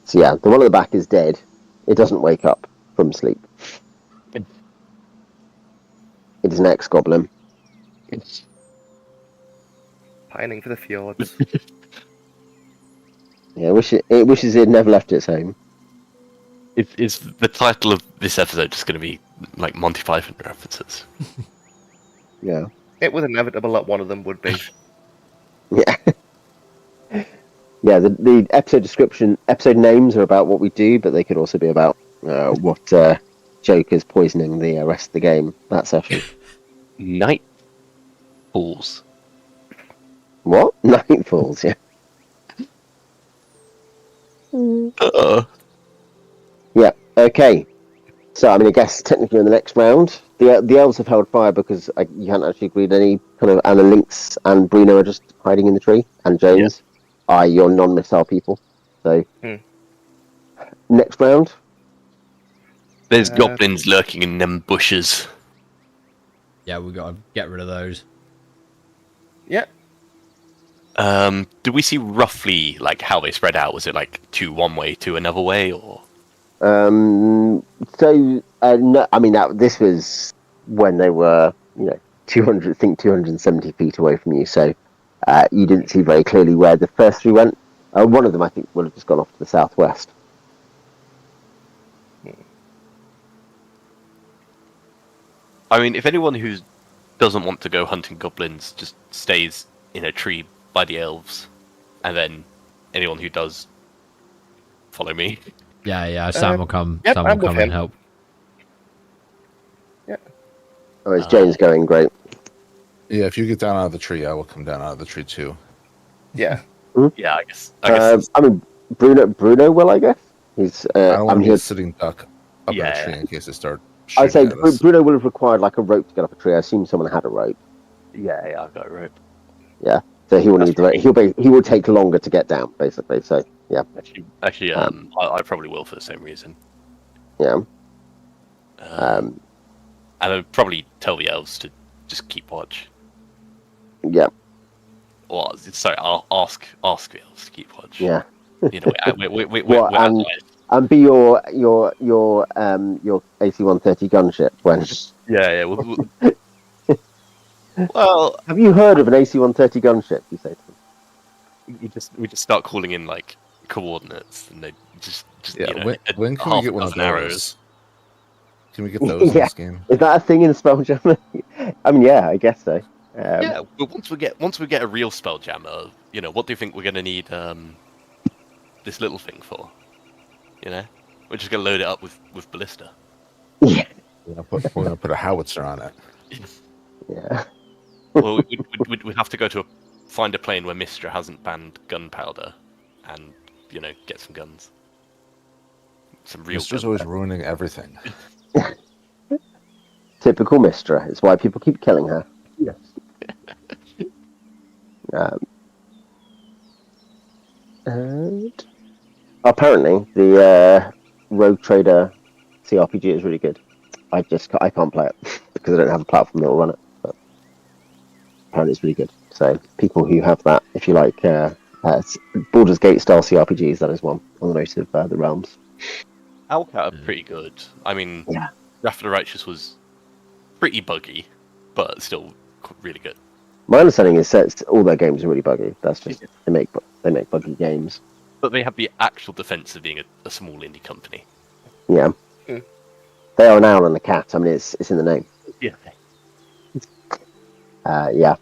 So yeah, the one at the back is dead. It doesn't wake up from sleep. Good. It is an ex-goblin. pining for the fjords. Yeah, it wishes it had never left its home. Is the title of this episode just going to be like Monty Python references? Yeah. It was inevitable that one of them would be. Yeah. Yeah, the episode names are about what we do, but they could also be about what Joker's poisoning the rest of the game that session. Night Falls. What? Nightfalls, yeah. Yeah, okay. So, I mean, I guess technically in the next round, the elves have held fire because you hadn't actually agreed any kind of... And the Lynx and Bruno are just hiding in the tree, and James are your non-missile people. So, next round. There's goblins lurking in them bushes. Yeah, we got to get rid of those. Yeah. Do we see roughly like how they spread out? Was it like two one way, two another way, or? No, I mean this was when they were 270 feet away from you, so you didn't see very clearly where the first three went. One of them I think would have just gone off to the southwest. I mean, if anyone who doesn't want to go hunting goblins just stays in a tree by the elves, and then anyone who does, follow me. Yeah. Sam will come. Yep, Sam I'm will with come and him. help. Oh, is James going? Great. Yeah, if you get down out of the tree, I will come down out of the tree too. Yeah. Yeah, I guess. I mean, Bruno will, I guess. He's. I don't want I'm to be here. a sitting duck up in Yeah. a tree in case they start I'd say shooting at us. Bruno would have required like a rope to get up a tree. I assume someone had a rope. Yeah, I've got it right. Yeah, so he will That's need the rope. He will take longer to get down, basically. So yeah, Actually, I probably will for the same reason. yeah. And I'd probably tell the elves to just keep watch. Yeah, Or sorry, I'll ask the elves to keep watch. yeah. You know, we're Well, allies. And be your AC-130 gunship when. Yeah. Well, Have you heard of an AC-130 gunship? You say to them. we just start calling in like coordinates, and they just Yeah, you know, when can we half get a one of dozen those? Can we get those in Yeah. this game? Is that a thing in Spelljammer? I mean, yeah, I guess so. Yeah, but once we get a real Spelljammer, what do you think we're gonna need this little thing for? We're just gonna load it up with ballista. Yeah. We're gonna put a howitzer on it. Yeah. Well, we have to go to find a plane where Mistra hasn't banned gunpowder, and get some guns. Some real. Mister's always ruining everything. Typical Mistra. It's why people keep killing her. Yes. And apparently, the Rogue Trader CRPG is really good. I can't play it because I don't have a platform that will run it. But apparently, it's really good. So people who have that, if you like, Baldur's Gate style CRPGs, that is one on the most of the realms. Alcat are pretty good. I mean, Yeah. Wrath of the Righteous was pretty buggy, but still really good. My understanding is that all their games are really buggy. That's just they make buggy games. But they have the actual defense of being a small indie company. Yeah. Mm. They are an owl and a cat. I mean, it's in the name. Yeah. Yeah.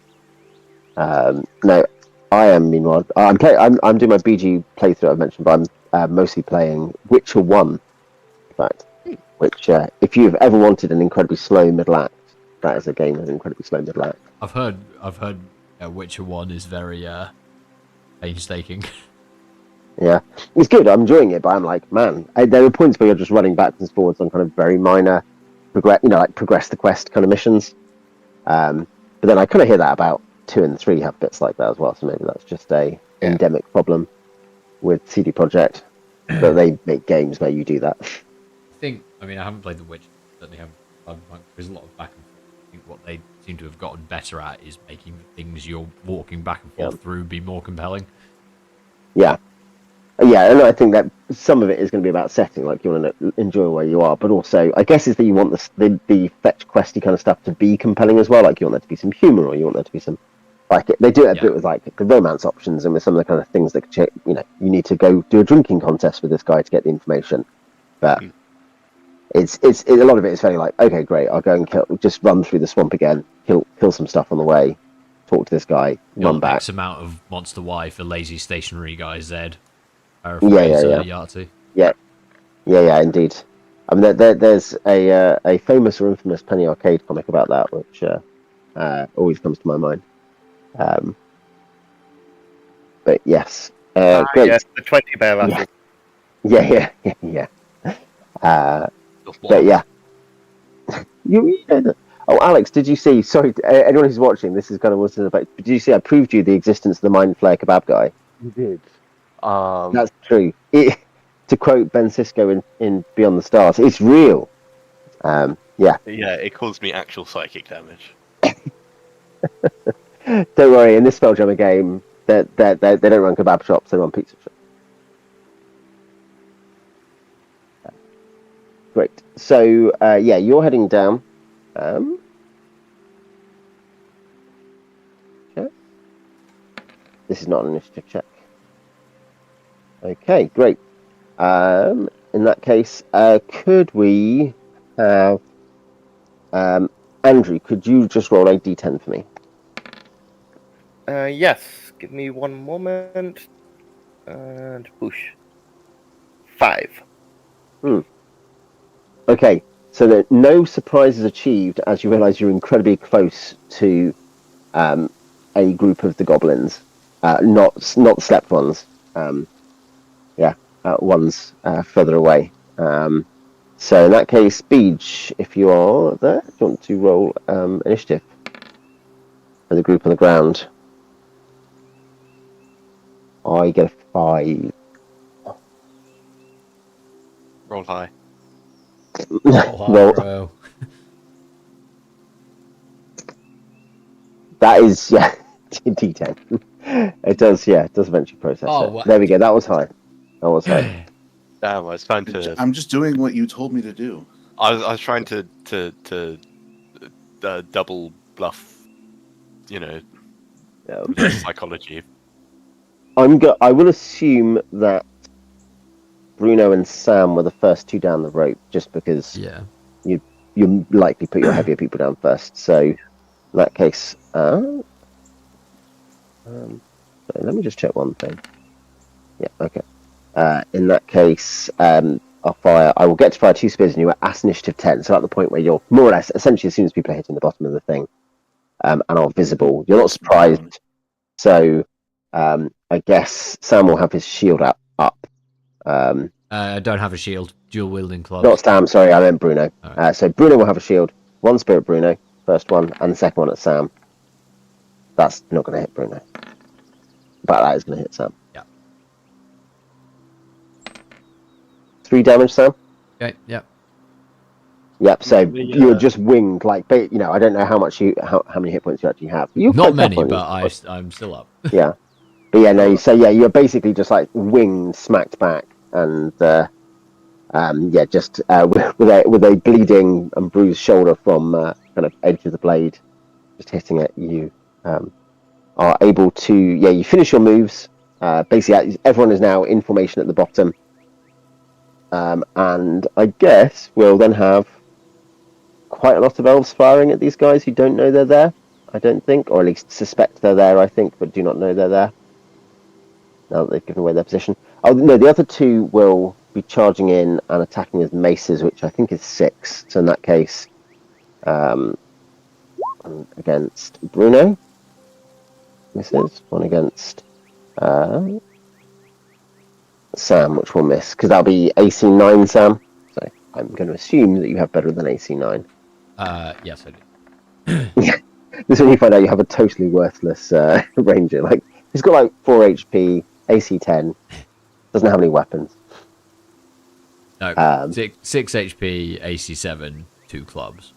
No, I am. Meanwhile, I'm doing my BG playthrough. I mentioned, but I'm mostly playing Witcher 1. In fact, which if you've ever wanted an incredibly slow middle act, that is a game with an incredibly slow middle act. I've heard Witcher 1 is very painstaking. Yeah, it's good. I'm enjoying it, but I'm like, man, there are points where you're just running backwards and forwards on kind of very minor, progress the quest kind of missions. But then I kind of hear that about 2 and 3 have bits like that as well. So maybe that's just a endemic problem with CD Projekt, but they make games where you do that. I haven't played The Witcher. Certainly haven't. There's a lot of back and forth. I think what they seem to have gotten better at is making the things you're walking back and forth through be more compelling. Yeah. Yeah, and I think that some of it is going to be about setting, like you want to enjoy where you are, but also, I guess, is that you want the fetch questy kind of stuff to be compelling as well. Like you want there to be some humor, or you want there to be some, like they do it a bit with like the romance options and with some of the kind of things that you need to go do a drinking contest with this guy to get the information. But it's a lot of it is very like, okay, great, I'll go and just run through the swamp again, kill some stuff on the way, talk to this guy, run back. X amount of Monster Y for lazy stationary guy Zed. Yeah. Yahtzee. Yeah, indeed. I mean, there's a famous or infamous Penny Arcade comic about that, which always comes to my mind. But yes, great. Yes, the 20 bear raffle. Yeah. But yeah. Oh, Alex, did you see? Sorry, anyone who's watching, this is kind of what's about. Did you see? I proved you the existence of the Mind Flayer kebab guy. You did. That's true. To quote Ben Sisko in Beyond the Stars, it's real. Yeah. Yeah, it caused me actual psychic damage. Don't worry, in this Spelljammer game, they don't run kebab shops, they run pizza shops. Great. So, yeah, you're heading down. Okay. This is not an initiative check. Okay, great. In that case, could we have... Andrew, could you just roll a d10 for me? Yes. Give me one moment. And push. 5. Okay, so that no surprises achieved as you realise you're incredibly close to a group of the goblins. Not slept ones. Ones further away. So in that case, Beej, if you are there, do you want to roll initiative for the group on the ground? I get a 5. Roll high. Bro. That is, yeah, D10. It does eventually process it. Wow. There we go, that was high. Damn, I was trying to. I'm just doing what you told me to do. I was trying to double bluff. Psychology. I will assume that Bruno and Sam were the first two down the rope, just because you likely put your heavier people down first. So in that case, let me just check one thing. Yeah, okay. In that case, I will get to fire 2 spears and you are at initiative 10. So at the point where you're more or less, essentially, as soon as people are hitting the bottom of the thing and are visible, you're not surprised. So I guess Sam will have his shield up. I don't have a shield. Dual wielding clubs. Not Sam, sorry, I meant Bruno. Right. So Bruno will have a shield. 1 spear at Bruno, first one, and the second one at Sam. That's not going to hit Bruno. But that is going to hit Sam. Yeah. 3 damage, Sam? Okay, yeah. Yep, so you're just winged, like, I don't know how many hit points you actually have. Not many, but I'm still up. Yeah. But yeah, no, so yeah, you're basically just like winged, smacked back, and just with a bleeding and bruised shoulder from kind of edge of the blade, just hitting it, you are able to, you finish your moves. Basically, everyone is now in formation at the bottom. And I guess we'll then have quite a lot of elves firing at these guys who don't know they're there, I don't think, or at least suspect they're there, I think, but do not know they're there. Now that they've given away their position. Oh, no, the other 2 will be charging in and attacking with maces, which I think is 6. So in that case, against Bruno. Misses. 1 against Sam, which will miss, because that'll be AC 9, Sam. So I'm going to assume that you have better than AC 9. Yes, I do. Yeah. This is when you find out you have a totally worthless ranger. Like, he's got like 4 HP, AC 10, doesn't have any weapons. No, 6 HP, AC 7, 2 clubs.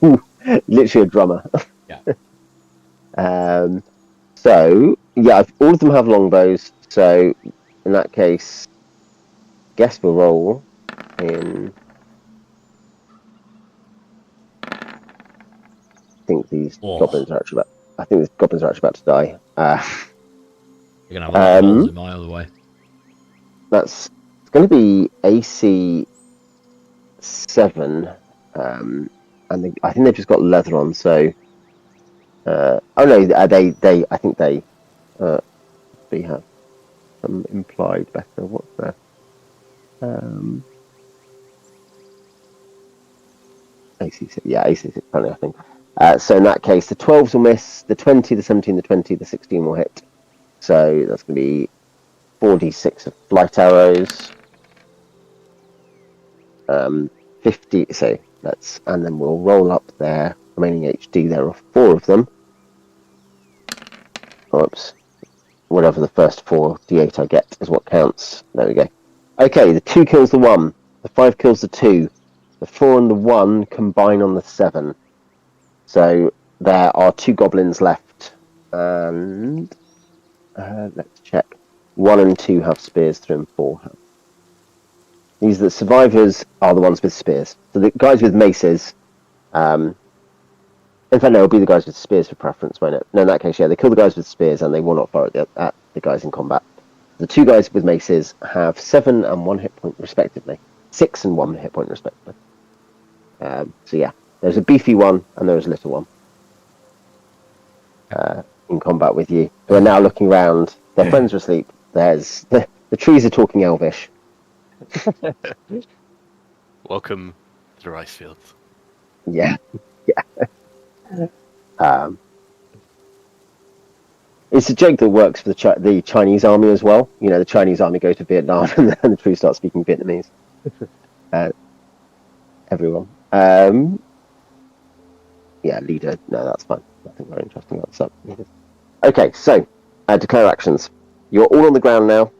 Literally a drummer. Yeah. So, yeah, all of them have longbows. So, in that case, guess we'll roll in... I think these goblins are actually about to die. You're going to have a lot of mile away. It's going to be AC 7, and I think they've just got leather on. So, I think they have some implied better. What's that? AC 6, AC 6, funny, I think. So in that case, the 12s will miss, the 20, the 17, the 20, the 16 will hit. So that's going to be 4d6 of flight arrows. 50, so and then we'll roll up their remaining HD. There are 4 of them. Oops. Whatever the first 4 d8 I get is what counts. There we go. Okay, the 2 kills the 1, the 5 kills the 2, the 4 and the 1 combine on the 7. So there are 2 goblins left, and let's check. 1 and 2 have spears, 3 and 4 have. These the survivors are the ones with spears. So the guys with maces, in fact, no, it'll be the guys with spears for preference, won't it? No, in that case, yeah, they kill the guys with spears and they will not fire at the guys in combat. The 2 guys with maces have 7 and 1 hit point respectively. 6 and 1 hit point respectively. So yeah, there's a beefy one and there's a little one in combat with you. Who are now looking around. Their friends are asleep. There's the trees are talking Elvish. Welcome to the rice fields. Yeah, yeah. It's a joke that works for the Chinese army as well. You know, the Chinese army go to Vietnam and then the troops start speaking Vietnamese. Everyone. Yeah, leader. No, that's fine. Nothing very interesting about that. Okay, so declare actions. You're all on the ground now.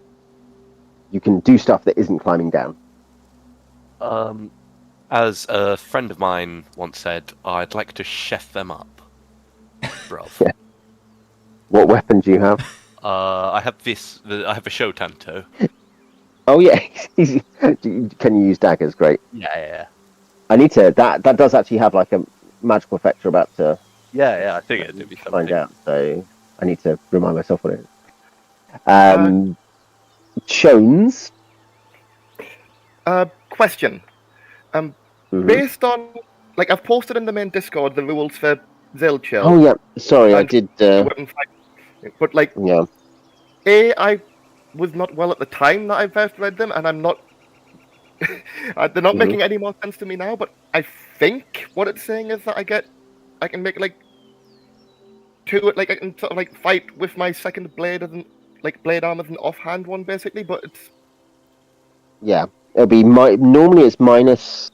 You can do stuff that isn't climbing down. As a friend of mine once said, I'd like to chef them up. Bruv. Yeah. What weapon do you have? I have I have a show tanto. Oh yeah, can you use daggers? Great. Yeah. I need to. That does actually have like a magical effect you're about to Yeah, I think it'd be something. find out. So I need to remind myself what it is. Xchonez. Question. Based on, like, I've posted in the main Discord the rules for Xixchil. Oh yeah, sorry, I and did. weapon fight. But like, Yeah. I was not well at the time that I first read them, and I'm not. They're not making any more sense to me now. But I think what it's saying is that I can make like 2, like I can sort of like fight with my second blade as blade arm as an offhand one, basically. But it's Yeah, it'll be normally it's -4,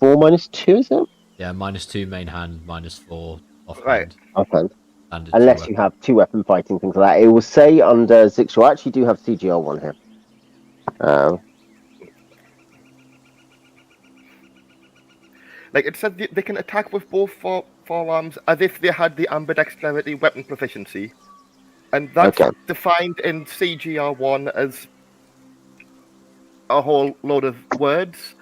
-2, is it? Yeah, -2 main hand, -4 offhand. Right. Offhand. Standard Unless 2 you weapon. have 2 weapon fighting, things like that. It will say under Xixchil. I actually do have CGL one here. like it said they can attack with both forearms as if they had the ambidexterity weapon proficiency, and that's Okay. defined in CGR1 as a whole load of words.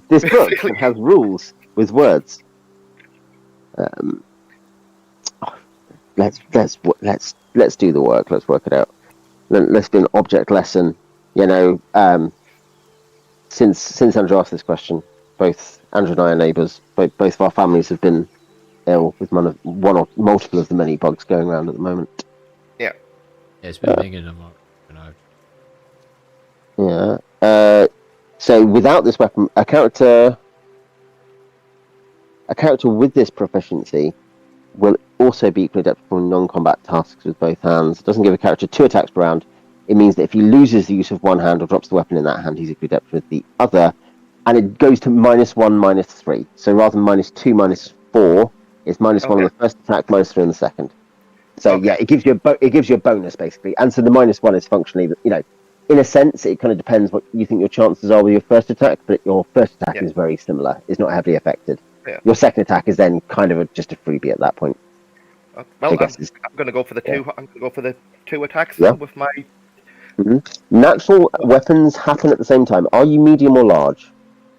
This book has rules with words. Let's do the work. Let's work it out. Let's do an object lesson. You know, since Andrew asked this question, both Andrew and I are neighbours. Both of our families have been ill with one or multiple of the many bugs going around at the moment. Yeah. Yeah, it's been bigger than what Yeah. So without this weapon, a character with this proficiency will also be equally adept for non-combat tasks with both hands. It doesn't give a character 2 attacks per round. It means that if he loses the use of one hand or drops the weapon in that hand, he's equally adept with the other. And it goes to -1, -3. So rather than -2, -4, it's -1 on the first attack, -3 on the second. So yeah, it gives you a bonus basically. And so the -1 is functionally, you know, in a sense, it kind of depends what you think your chances are with your first attack, but your first attack is very similar. It's not heavily affected. Yeah. Your second attack is then kind of just a freebie at that point. Well, I'm guess going to go for the 2. I'm going to go for the 2 attacks Yeah. with my. Natural weapons happen at the same time. Are you medium or large?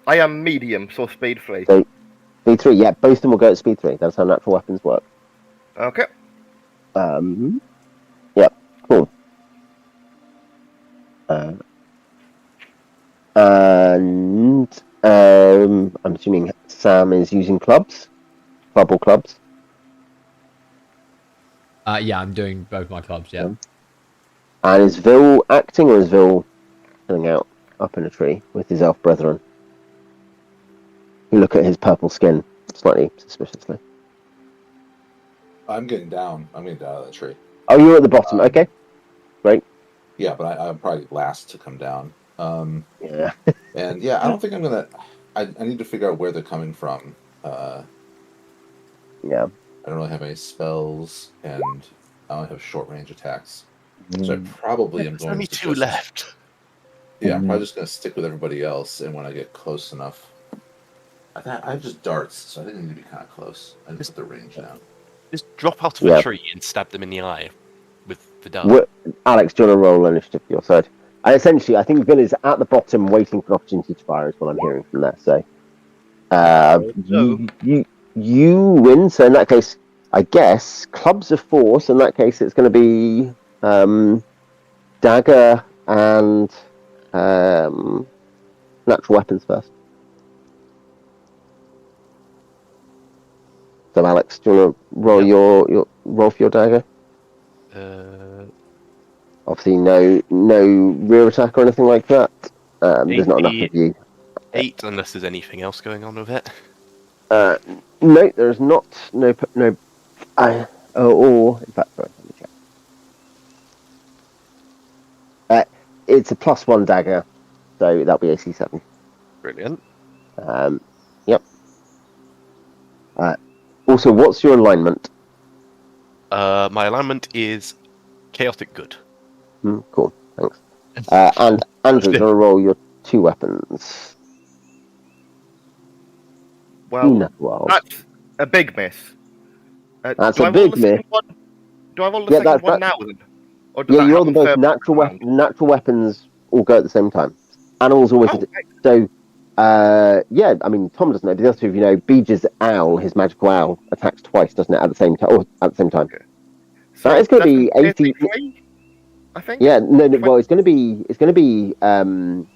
I am medium, so speed 3. So, speed 3, yeah, both of them will go at speed 3. That's how natural weapons work. Okay. Yeah, cool. And I'm assuming Sam is using clubs, club or clubs. Yeah, I'm doing both my clubs, yeah. And is Vil acting, or is Vil chilling out up in a tree with his elf brethren? You look at his purple skin slightly suspiciously. I'm getting down. I'm getting down out of the tree. Oh, you're at the bottom. Okay, great. Yeah, but I'm probably last to come down. Yeah. And yeah, I don't think I'm gonna. I need to figure out where they're coming from. Yeah. I don't really have any spells, and I only have short range attacks. So I probably am There's going only to 2 just, left. Yeah, I'm probably just gonna stick with everybody else, and when I get close enough, I have just darts, so I think I need to be kind of close. I just put the range down. Just drop out of Yeah. a tree and stab them in the eye with the dart. Alex, do you want to roll initiative for your side? And essentially, I think Bill is at the bottom waiting for an opportunity to fire, is what I'm hearing from there. So, you win. So in that case, I guess clubs are 4. So in that case, it's going to be dagger and natural weapons first. So Alex, do you want to roll your roll for your dagger? Obviously, no rear attack or anything like that. There's not enough of you. 8, unless there's anything else going on with it. No, there's not. No. Or in fact, sorry, let me check. It's a +1 dagger, so that'll be AC 7. Brilliant. Yep. Also, what's your alignment? My alignment is chaotic good. Cool, thanks. And Andrew, do you want to roll your 2 weapons? Well, that's a big miss. That's a big miss. Do I roll the second one now? Or does Yeah, that you roll them happen both. first? Natural weapons all go at the same time. Animals always. So, yeah, I mean, Tom doesn't know, but the other two of you know, Beege's owl, his magical owl, attacks twice, doesn't it, at the same time? Or at the same time. Okay. So that is going to be 80. I think. Yeah, no. Well, it's going to be. Oh,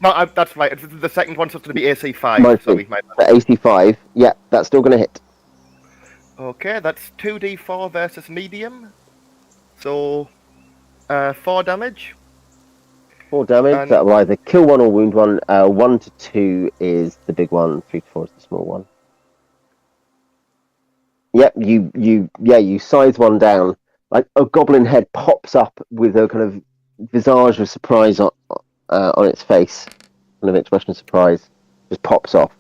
no, that's right. The second one's supposed to be AC 5. Sorry, AC 5. Yeah, that's still going to hit. Okay, that's 2d4 versus medium. So, 4 damage. 4 damage. That will either kill one or wound one. 1 to 2 is the big one. 3 to 4 is the small one. Yep, you size one down. Like a goblin head pops up with a kind of visage of surprise on its face, kind of expression of surprise, just pops off.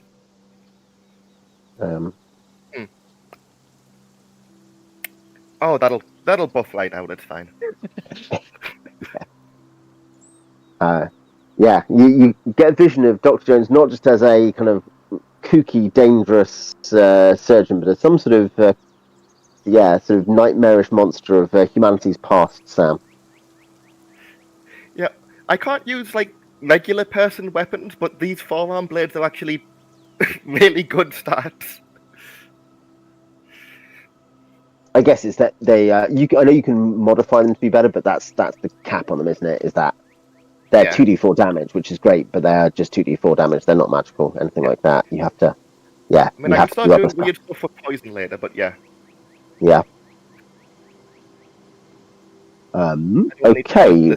Oh, that'll buff right out. It's fine. Yeah, you get a vision of Dr. Jones not just as a kind of kooky, dangerous surgeon, but as some sort of sort of nightmarish monster of humanity's past, Sam. Yeah, I can't use like regular person weapons, but these forearm blades are actually really good stats. I guess it's that they. I know you can modify them to be better, but that's the cap on them, isn't it? Is that they're 2d4 damage, which is great, but they are just 2d4 damage. They're not magical, anything like that. You have to. Yeah, I mean, I can start doing weird stuff for poison later, but yeah. Yeah. Okay.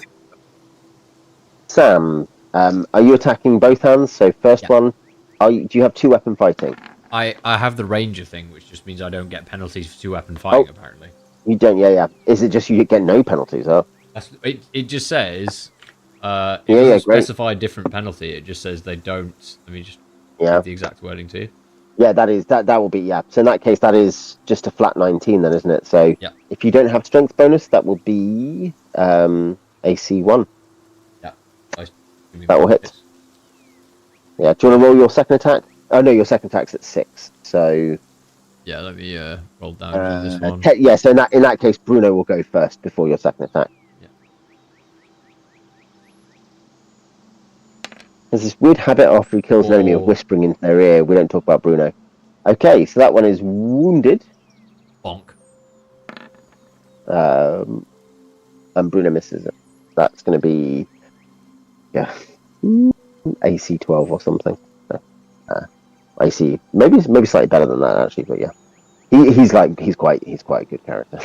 Sam, are you attacking both hands? So first one, do you have 2 weapon fighting? I have the ranger thing, which just means I don't get penalties for 2 weapon fighting. Apparently. You don't. Yeah. Is it just you get no penalties? Huh? It just says. It doesn't specify a different penalty. It just says they don't. Let me just give the exact wording to you. Yeah, that will be So in that case, that is just a flat 19 then, isn't it? So if you don't have strength bonus, that will be AC 1. Yeah. That will hit. Yeah. Do you want to roll your second attack? Oh no, your second attack's at 6. So. Yeah, let me roll down this one. So in that case, Bruno will go first before your second attack. There's this weird habit after he kills an enemy of whispering into their ear. We don't talk about Bruno. Okay, so that one is wounded. Bonk. And Bruno misses it. That's going to be AC 12 or something. AC maybe slightly better than that actually, but yeah, he's quite a good character.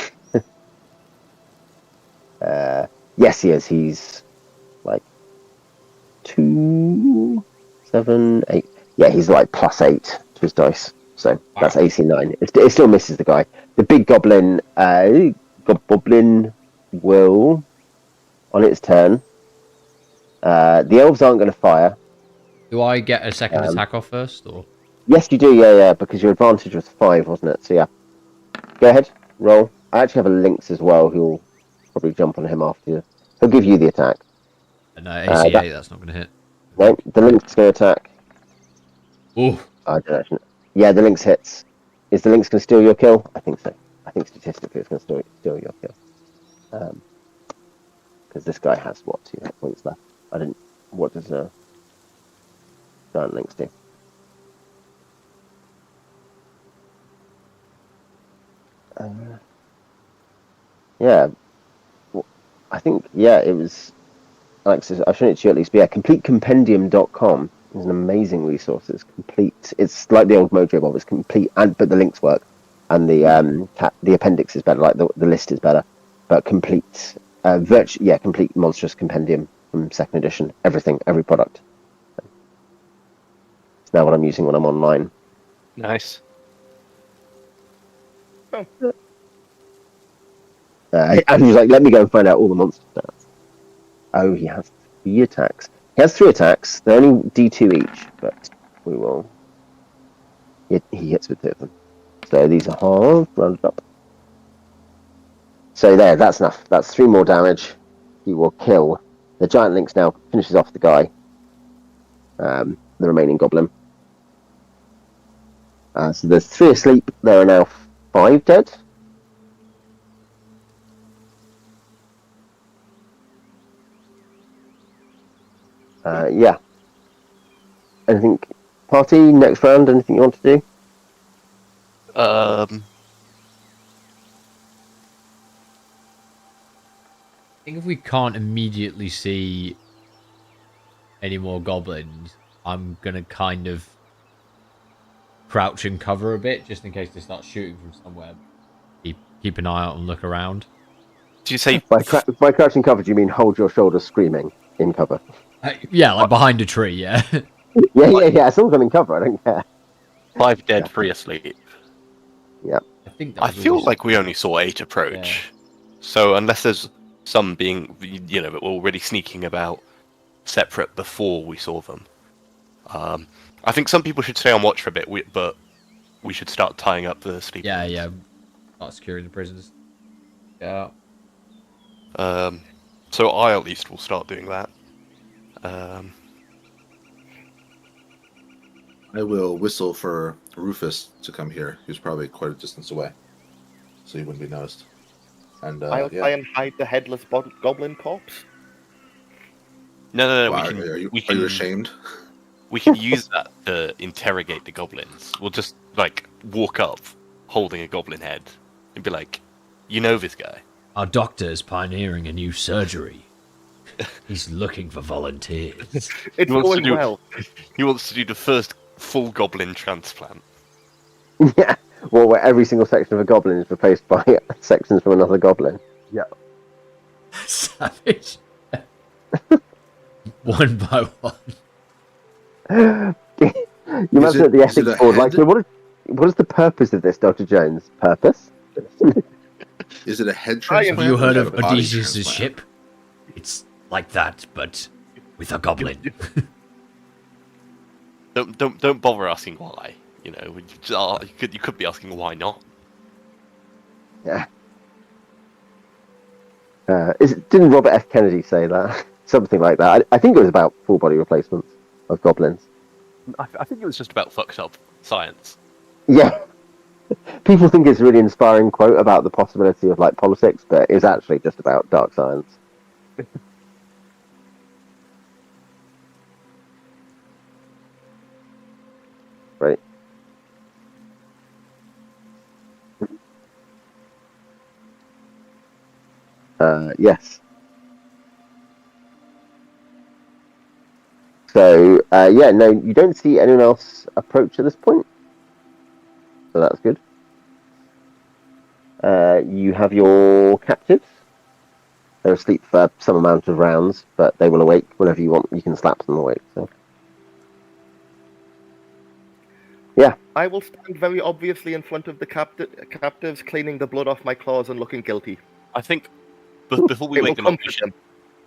Yes, he is. He's like 2, 7, 8. Yeah, he's like +8 to his dice. So that's AC 9. It still misses the guy. The big goblin will, on its turn. The elves aren't going to fire. Do I get a second attack off first, or? Yes, you do. Yeah, because your advantage was 5, wasn't it? So yeah, go ahead, roll. I actually have a lynx as well who'll probably jump on him after you. He'll give you the attack. No, AC 8, that's not going to hit. No, the lynx is going to attack. Ooh, I don't actually. Yeah, the Lynx hits. Is the Lynx going to steal your kill? I think so. I think statistically it's going to steal your kill. Because this guy has, what, 2 hit points left? I didn't... What does a giant Lynx do? Yeah. Well, I think, yeah, it was... Alex, I've shown it to you at least, but yeah, completecompendium.com is an amazing resource. It's complete. It's like the old Mojo Bob. It's complete, but the links work, and the appendix is better. Like the list is better, but complete, complete monstrous compendium from 2nd edition. Everything, every product. It's now what I'm using when I'm online. Nice. And he's like, let me go and find out all the monster stats. Oh, he has 3 attacks. He has 3 attacks. They're only D2 each, but we will. He hits with 2 of them. So these are half, rounded up. So there, that's enough. That's 3 more damage. He will kill. The giant lynx now finishes off the guy. The remaining goblin. So there's 3 asleep. There are now 5 dead. Yeah. Anything, party, next round, anything you want to do? I think if we can't immediately see any more goblins, I'm going to kind of crouch and cover a bit, just in case they start shooting from somewhere. Keep an eye out and look around. Do you say... By crouching cover, do you mean hold your shoulders screaming in cover? Yeah, like behind a tree, yeah. Yeah. As long as I'm in cover, I don't care. 5 dead, 3 asleep. Yeah. I feel like we only saw 8 approach. Yeah. So unless there's some being, already sneaking about separate before we saw them. I think some people should stay on watch for a bit, but we should start tying up the sleepers. Yeah. Start securing the prisoners. Yeah. So I at least will start doing that. I will whistle for Rufus to come here. He's probably quite a distance away, so he wouldn't be noticed. And I'll try and hide the headless goblin corpse. No. Wow, are you ashamed? We can use that to interrogate the goblins. We'll just walk up, holding a goblin head, and be like, "You know this guy? Our doctor is pioneering a new surgery. He's looking for volunteers." It's going well. He wants to do the first full goblin transplant. Yeah. Well, where every single section of a goblin is replaced by sections from another goblin. Yeah. Savage. One by one. You must at the ethics board. What is the purpose of this, Dr. Jones? Purpose? Is it a head transplant? Have you heard of Odysseus' ship? It's like that, but with a goblin. Don't bother asking why. You could be asking why not. Yeah. Didn't Robert F. Kennedy say that? Something like that. I think it was about full body replacements of goblins. I think it was just about fucked up science. Yeah. People think it's a really inspiring quote about the possibility of politics, but it's actually just about dark science. Right. Yes. So, no, you don't see anyone else approach at this point. So that's good. You have your captives. They're asleep for some amount of rounds, but they will awake whenever you want. You can slap them awake. So, yeah. I will stand very obviously in front of the captives, cleaning the blood off my claws and looking guilty. I think before we wake them up,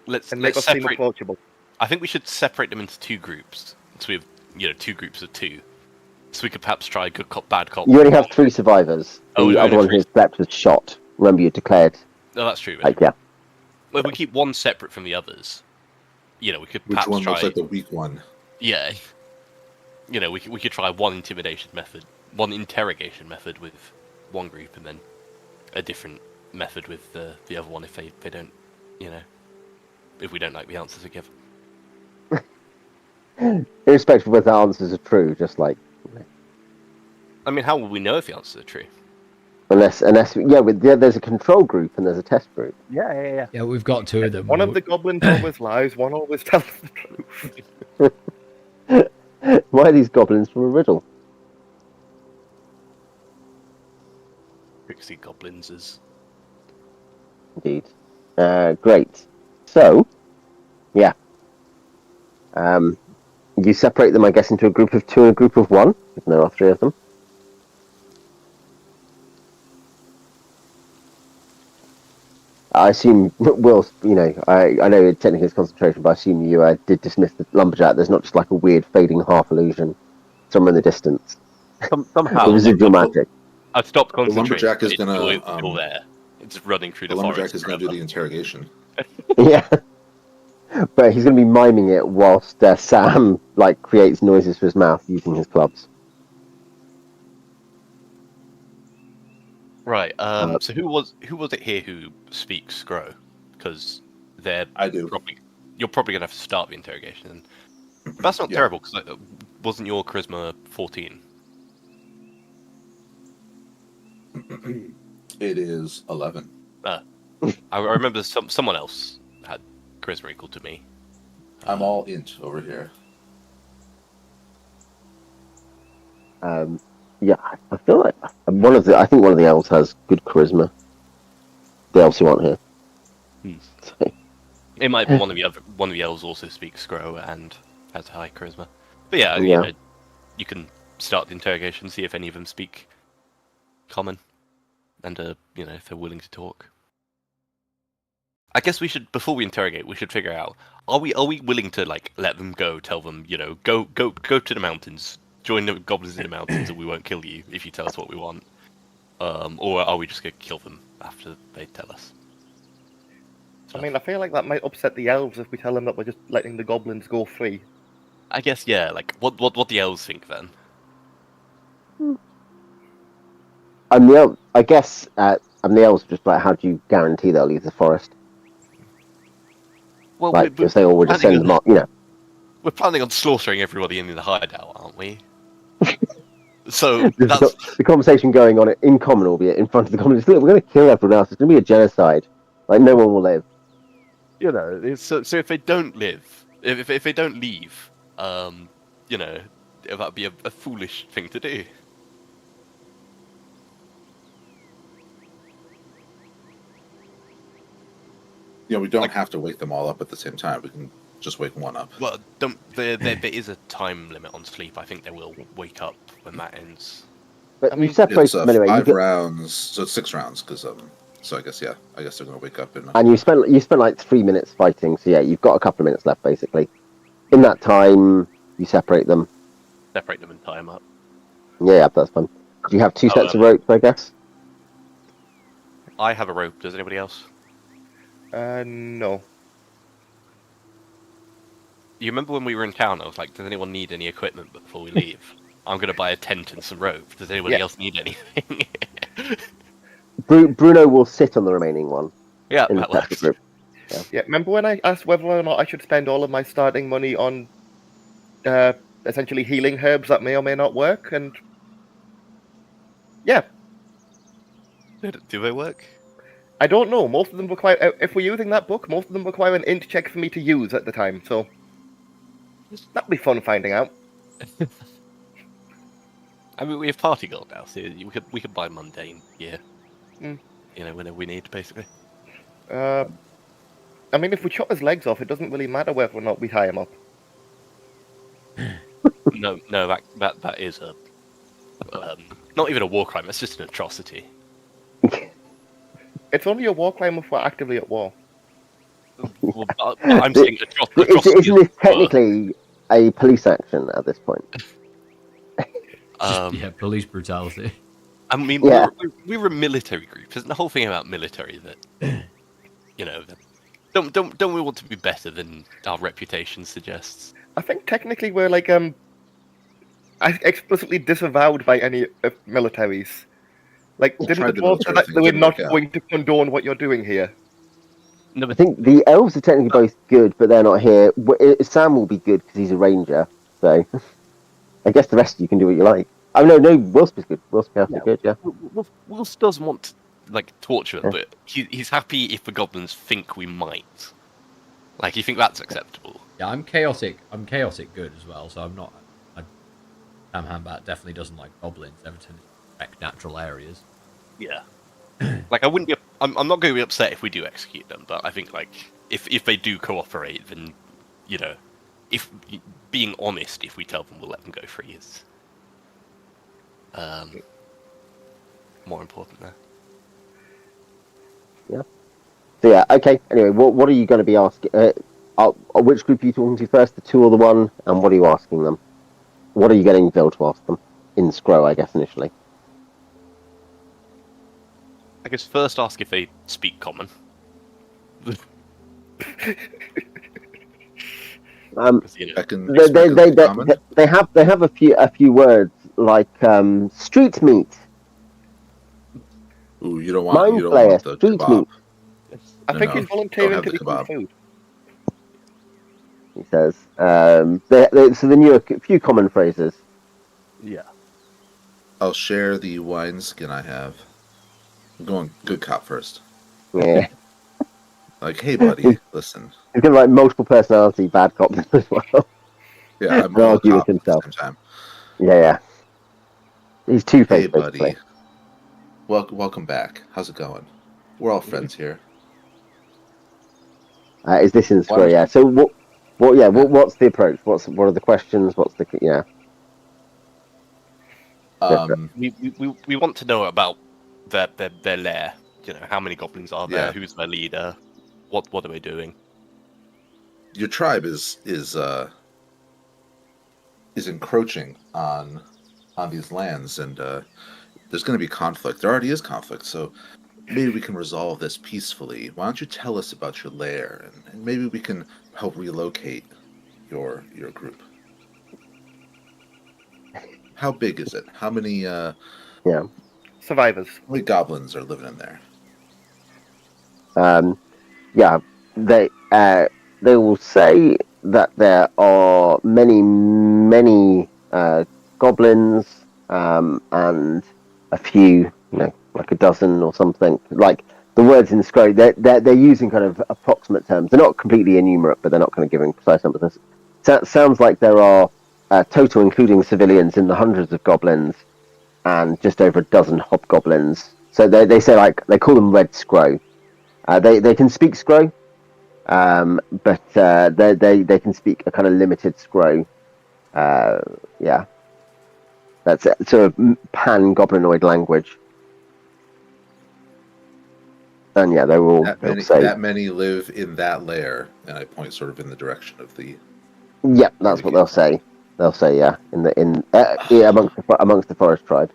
let's make us seem separate. approachable. I think we should separate them into 2 groups. So we have, 2 groups of 2. So we could perhaps try good cop, bad cop. You only have 3 survivors. Oh, the other one who slept was shot. Remember, you declared. No, that's true. Yeah. Well, if we keep one separate from the others, we could perhaps Which one try... looks like the weak one? Yeah. you know, we could try one interrogation method with one group, and then a different method with the other one if they don't, you know, if we don't like the answers we give. Irrespective of whether the answers are true, just like. I mean, how will we know if the answers are true? Unless there's a control group and there's a test group. Yeah. Yeah, we've got two of them. One of the goblins always lies, one always tells the truth. Why are these goblins from a riddle? Pixie goblins is. Indeed. Great. So, yeah. You separate them, I guess, into a group of two and a group of one. If there are three of them. I assume Wilsp, you know, I know technically it's concentration, but I assume you did dismiss the lumberjack. There's not just like a weird fading half illusion somewhere in the distance. Somehow. The residual magic. I've stopped The concentrating. lumberjack is it's gonna. still there. It's running through the The forest. lumberjack is going to do forever. the interrogation. Yeah. But he's going to be miming it whilst Sam like creates noises with his mouth using his clubs. Right. So who was it here who speaks Scro? Because I do. You're probably gonna have to start the interrogation. But that's not Yeah. terrible because wasn't your charisma 14? It is 11. I remember someone else had charisma equal to me. I'm all int over here. Yeah, I feel like I think one of the elves has good charisma. The elves who aren't here. So, It might be one of the elves also speaks Scro and has high charisma. But yeah, Yeah. You know, you can start the interrogation, see if any of them speak common, and you know, if they're willing to talk. I guess we should, before we interrogate, we should figure out: are we willing to like let them go? Tell them, you know, go to the mountains, join the goblins in the mountains, and we won't kill you if you tell us what we want. Or are we just gonna kill them after they tell us? I mean, I feel like that might upset the elves if we tell them that we're just letting the goblins go free. I guess yeah. Like, what the elves think then? I guess the elves just like, how do you guarantee they'll leave the forest? Well, Like, just say, we'll just send them up, you know. We're planning on slaughtering everybody in the hideout, aren't we? So that's The conversation going on in common, albeit in front of the goblins. Look, we're going to kill everyone else. It's going to be a genocide. Like, no one will live. you know. So if they don't live, if they don't leave, you know, that'd be a foolish thing to do. Yeah, we don't Like- have to wake them all up at the same time. We can just wake one up. Well, there is a time limit on sleep. I think they will wake up when that ends. But I mean, you separate It's them anyway. You 5 get, rounds, so it's 6 rounds. Because so I guess they're gonna wake up in. and you spent like 3 minutes fighting. So yeah, you've got a couple of minutes left basically. In that time, you separate them. Separate them and tie them up. Yeah, that's fun. Do you have 2 sets of ropes, I guess? I have a rope. Does anybody else? No. You remember when we were in town? I was like, "Does anyone need any equipment before we leave? I'm gonna buy a tent and some rope. Does anybody Yeah. else need anything?" Bruno will sit on the remaining one Yeah, in the that separate works. group. Yeah, remember when I asked whether or not I should spend all of my starting money on essentially healing herbs that may or may not work? And yeah, Do they work? I don't know. Most of them require, if we're using that book, most of them require an int check for me to use at the time. So that'll be fun finding out. I mean, we have party gold now, so we could buy mundane gear. Mm. You know, whenever we need, basically. I mean, if we chop his legs off, it doesn't really matter whether or not we tie him up. No, that is a not even a war crime. It's just an atrocity. It's only a war crime if we're actively at war. Well, I'm saying atrocity. Isn't this technically a police action at this point? Yeah, police brutality. I mean, Yeah. we're a military group. Isn't the whole thing about military that you know? Don't we want to be better than our reputation suggests? I think technically we're like explicitly disavowed by any militaries. Like, We'll didn't try the the dwarves say military that thing, they it were didn't not work out. going to condone what you're doing here? No, I but think the elves are technically both good, but they're not here. Sam will be good because he's a ranger, so I guess the rest of you can do what you like. Oh no, Wilsp is good. Wilsp is yeah, good, yeah. Wolf doesn't want to, like, torture, Yeah. but he's happy if the goblins think we might. Like, you think that's acceptable? Yeah, I'm chaotic. I'm chaotic good as well, so I'm not. Sam Hambat definitely doesn't like goblins. Everton wreck natural areas. Yeah. Like, I wouldn't be. I'm not going to be upset if we do execute them, but I think, like, if they do cooperate, then, you know, if being honest, if we tell them we'll let them go free is more important there. So yeah, okay. Anyway, what are you going to be asking? Which group are you talking to first, the 2 or the 1? And what are you asking them? What are you getting Bill to ask them? In Scroll, I guess, initially. I guess first ask if they speak common. Um, 'Cause, you know, I can expect common. they have a few words like street meat, Ooh, you don't mind want flayer, the street kebab. meat. I think No, he's don't volunteering have to the become kebab. food. He says. So the new few common phrases. yeah. I'll share the wineskin I have. I'm going good cop first. Yeah, Like, hey, buddy, listen. he's got like multiple personality, bad cop as well. Yeah, I'm He'll all argue with cop at the himself. same time. Yeah. He's two-faced, Hey, basically. buddy. Welcome back. How's it going? We're all friends here. Is this in Scroll? Yeah. So what's the approach? What are the questions? What's the We want to know about their lair. You know, how many goblins are there? Yeah. Who's their leader? What are they doing? Your tribe is encroaching on these lands, and there's going to be conflict. There already is conflict, so maybe we can resolve this peacefully. Why don't you tell us about your lair, and maybe we can help relocate your group. How big is it? How many Survivors. how many goblins are living in there? They will say that there are many goblins and a few, like a dozen or something. Like the words in the Scroll, they're using kind of approximate terms. They're not completely enumerate, but they're not kind of giving precise numbers. So it sounds like there are total, including civilians, in the hundreds of goblins and just over a dozen hobgoblins. So they say, like, they call them Red Scroll. They can speak Scroll, but they can speak a kind of limited Scroll. That's a sort of pan-goblinoid language. And yeah, they'll say that many live in that lair, and I point sort of in the direction of the. Yeah, that's what they'll say. They'll say, yeah, amongst the forest tribe.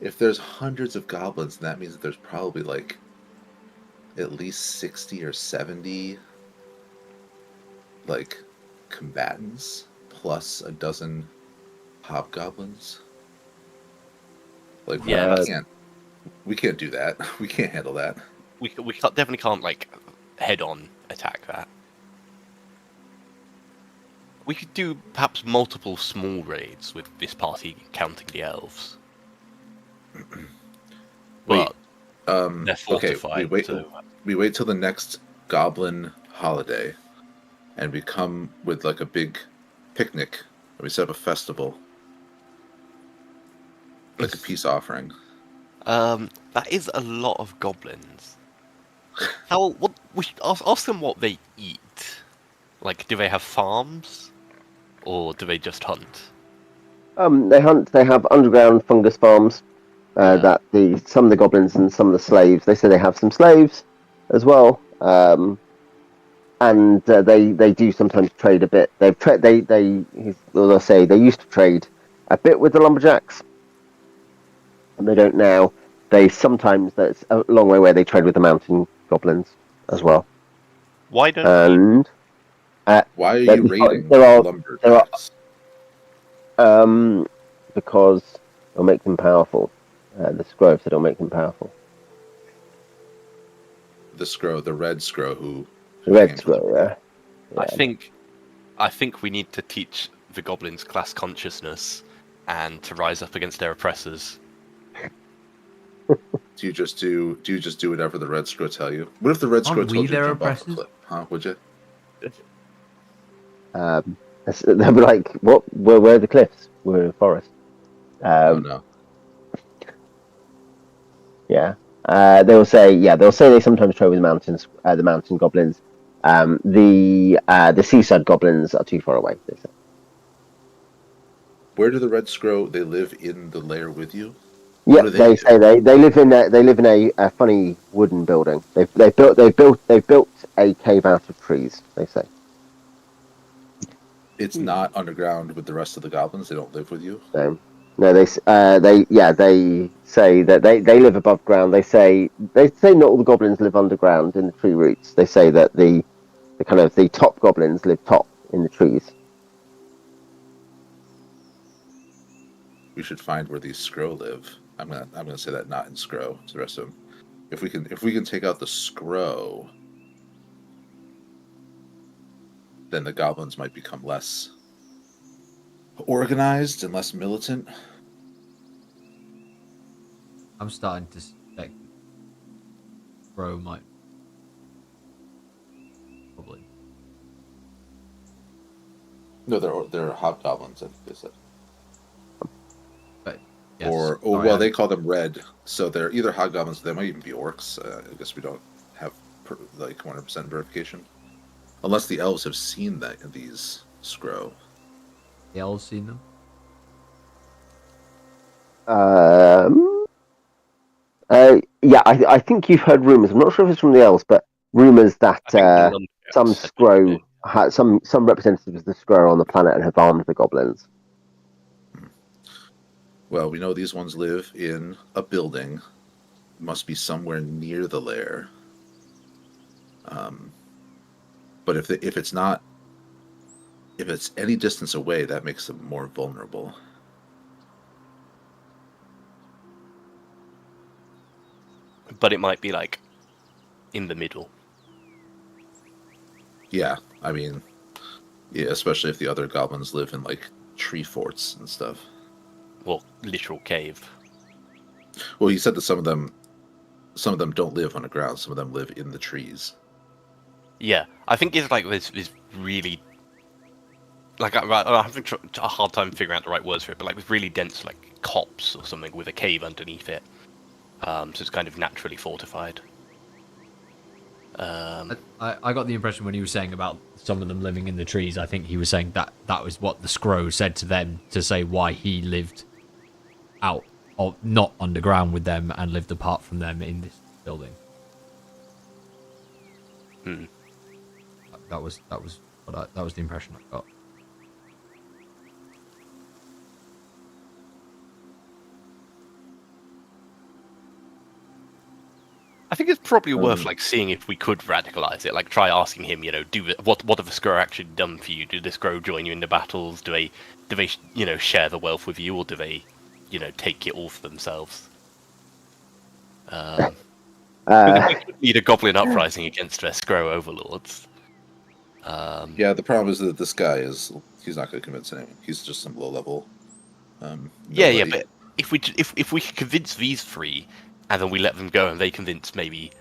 If there's hundreds of goblins, that means that there's probably like at least 60 or 70 like combatants plus a dozen hobgoblins. Like, Yeah, we can't do that. We can't handle that. We definitely can't, like, head on attack that. We could do perhaps multiple small raids with this party counting the elves. But they're fortified. Okay, we wait till the next goblin holiday, and we come with like a big picnic, and we set up a festival, like a peace offering. That is a lot of goblins. We should ask them what they eat. Like, do they have farms, or do they just hunt? They hunt. They have underground fungus farms. That some of the goblins and some of the slaves. They say they have some slaves as well. And they do sometimes trade a bit. They'll say they used to trade a bit with the lumberjacks, and they don't now. That's a long way where they trade with the mountain goblins as well. Why don't? Why are you raiding lumberjacks? Because it'll make them powerful. The scroll said it'll make them powerful. The red scroll who The red came to scroll, yeah. I think we need to teach the goblins class consciousness and to rise up against their oppressors. Do you just do whatever the red scroll tell you? What if the red scroll Aren't we told you to their jump off a oppressors? cliff? Huh? Would you? They'll be like, what? Where are the cliffs? We're in a forest. Oh no. Yeah. They'll say they sometimes trade with the mountain goblins. The seaside goblins are too far away, they say. Where do the red scroll? They live in the lair with you. Yeah, What do they do? say they live in a funny wooden building. They've built a cave out of trees. They say. It's not underground with the rest of the goblins. They don't live with you. No, they say that they live above ground. They say not all the goblins live underground in the tree roots. They say that the top goblins live top in the trees. We should find where these scroll live. I'm gonna say that not in scroll to the rest of them. If we can take out the scroll, then the goblins might become less organized and less militant. I'm starting to suspect Bro might probably. No, they're hobgoblins, I think they said. But yes. They call them red, so they're either hobgoblins. They might even be orcs. I guess we don't have 100% verification, unless the elves have seen these scroll. The elves seen them? Yeah, I think you've heard rumors. I'm not sure if it's from the elves, but rumors that some scroll, some representatives of the scroll on the planet have armed the goblins. Well, we know these ones live in a building. Must be somewhere near the lair. But if it's any distance away, that makes them more vulnerable. But it might be like in the middle. Yeah, I mean, yeah, especially if the other goblins live in like tree forts and stuff. Well, literal cave. Well, he said that some of them don't live on the ground. Some of them live in the trees. Yeah, I think it's like this really like I'm having a hard time figuring out the right words for it, but like with really dense like copse or something with a cave underneath it. So it's kind of naturally fortified. I got the impression when he was saying about some of them living in the trees, I think he was saying that was what the Scrow said to them to say why he lived out or not underground with them and lived apart from them in this building. That was the impression I got. I think it's probably worth like seeing if we could radicalize it. Like try asking him, what have the Scrow actually done for you? Do the Scrow join you in the battles? Do they share the wealth with you, or do they, take it all for themselves? Lead a goblin uprising against their Scrow overlords. Yeah, the problem is that this guy he's not going to convince anyone. He's just some low level. Yeah, but if we could convince these three, and then we let them go, and they convince maybe,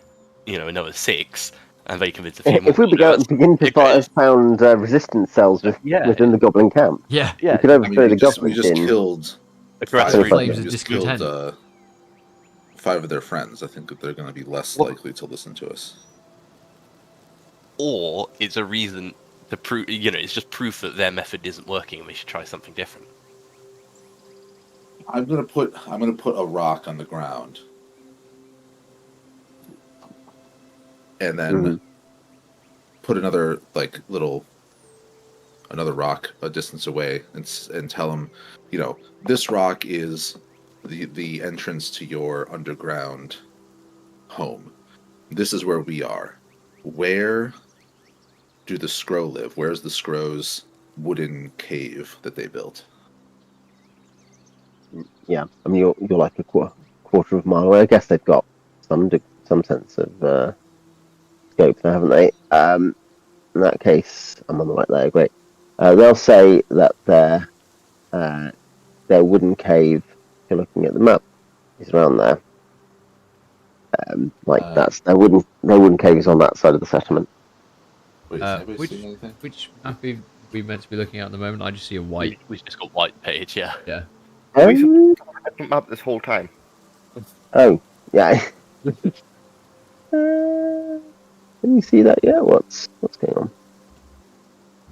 another 6, and they convince a few more. If we begin to found resistance cells within the goblin camp, yeah, we could overthrow the goblins. We just killed discontent. 5 of their friends. I think that they're going to be less likely to listen to us. Or it's a reason to prove, it's just proof that their method isn't working, and we should try something different. I'm gonna put a rock on the ground, and then put another another rock a distance away, and tell him, this rock is the entrance to your underground home. This is where we are. Where do the Scrow live? Where's the Scrow's wooden cave that they built? yeah, I mean, you're like a quarter of a mile away. I guess they've got some sense of scope there, haven't they? In that case, I'm on the right there. Great. They'll say that their wooden cave, if you're looking at the map, is around there. That's their wooden cave is on that side of the settlement. Wait, is anybody seeing anything? Which map are we meant to be looking at the moment? I just see a white. We've just got white page, yeah. Yeah. We should have a different map this whole time. Oh, yeah. Can you see that yet? What's going on?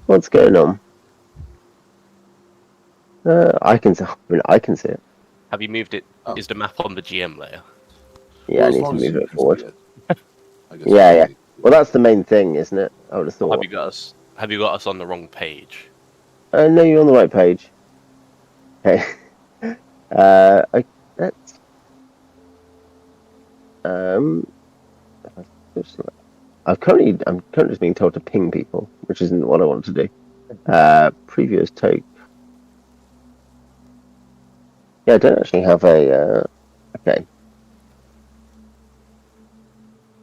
What's going on? I can see it. Have you moved it? Oh. Is the map on the GM layer? Yeah, Well, I as need to long as move you it can forward. see it. I guess Yeah, maybe- Well, that's the main thing, isn't it? I would have thought. Have you got us on the wrong page? No, you're on the right page. Okay. Let's. I'm currently just being told to ping people, which isn't what I want to do. Previous take. Yeah, I don't actually have a. Okay.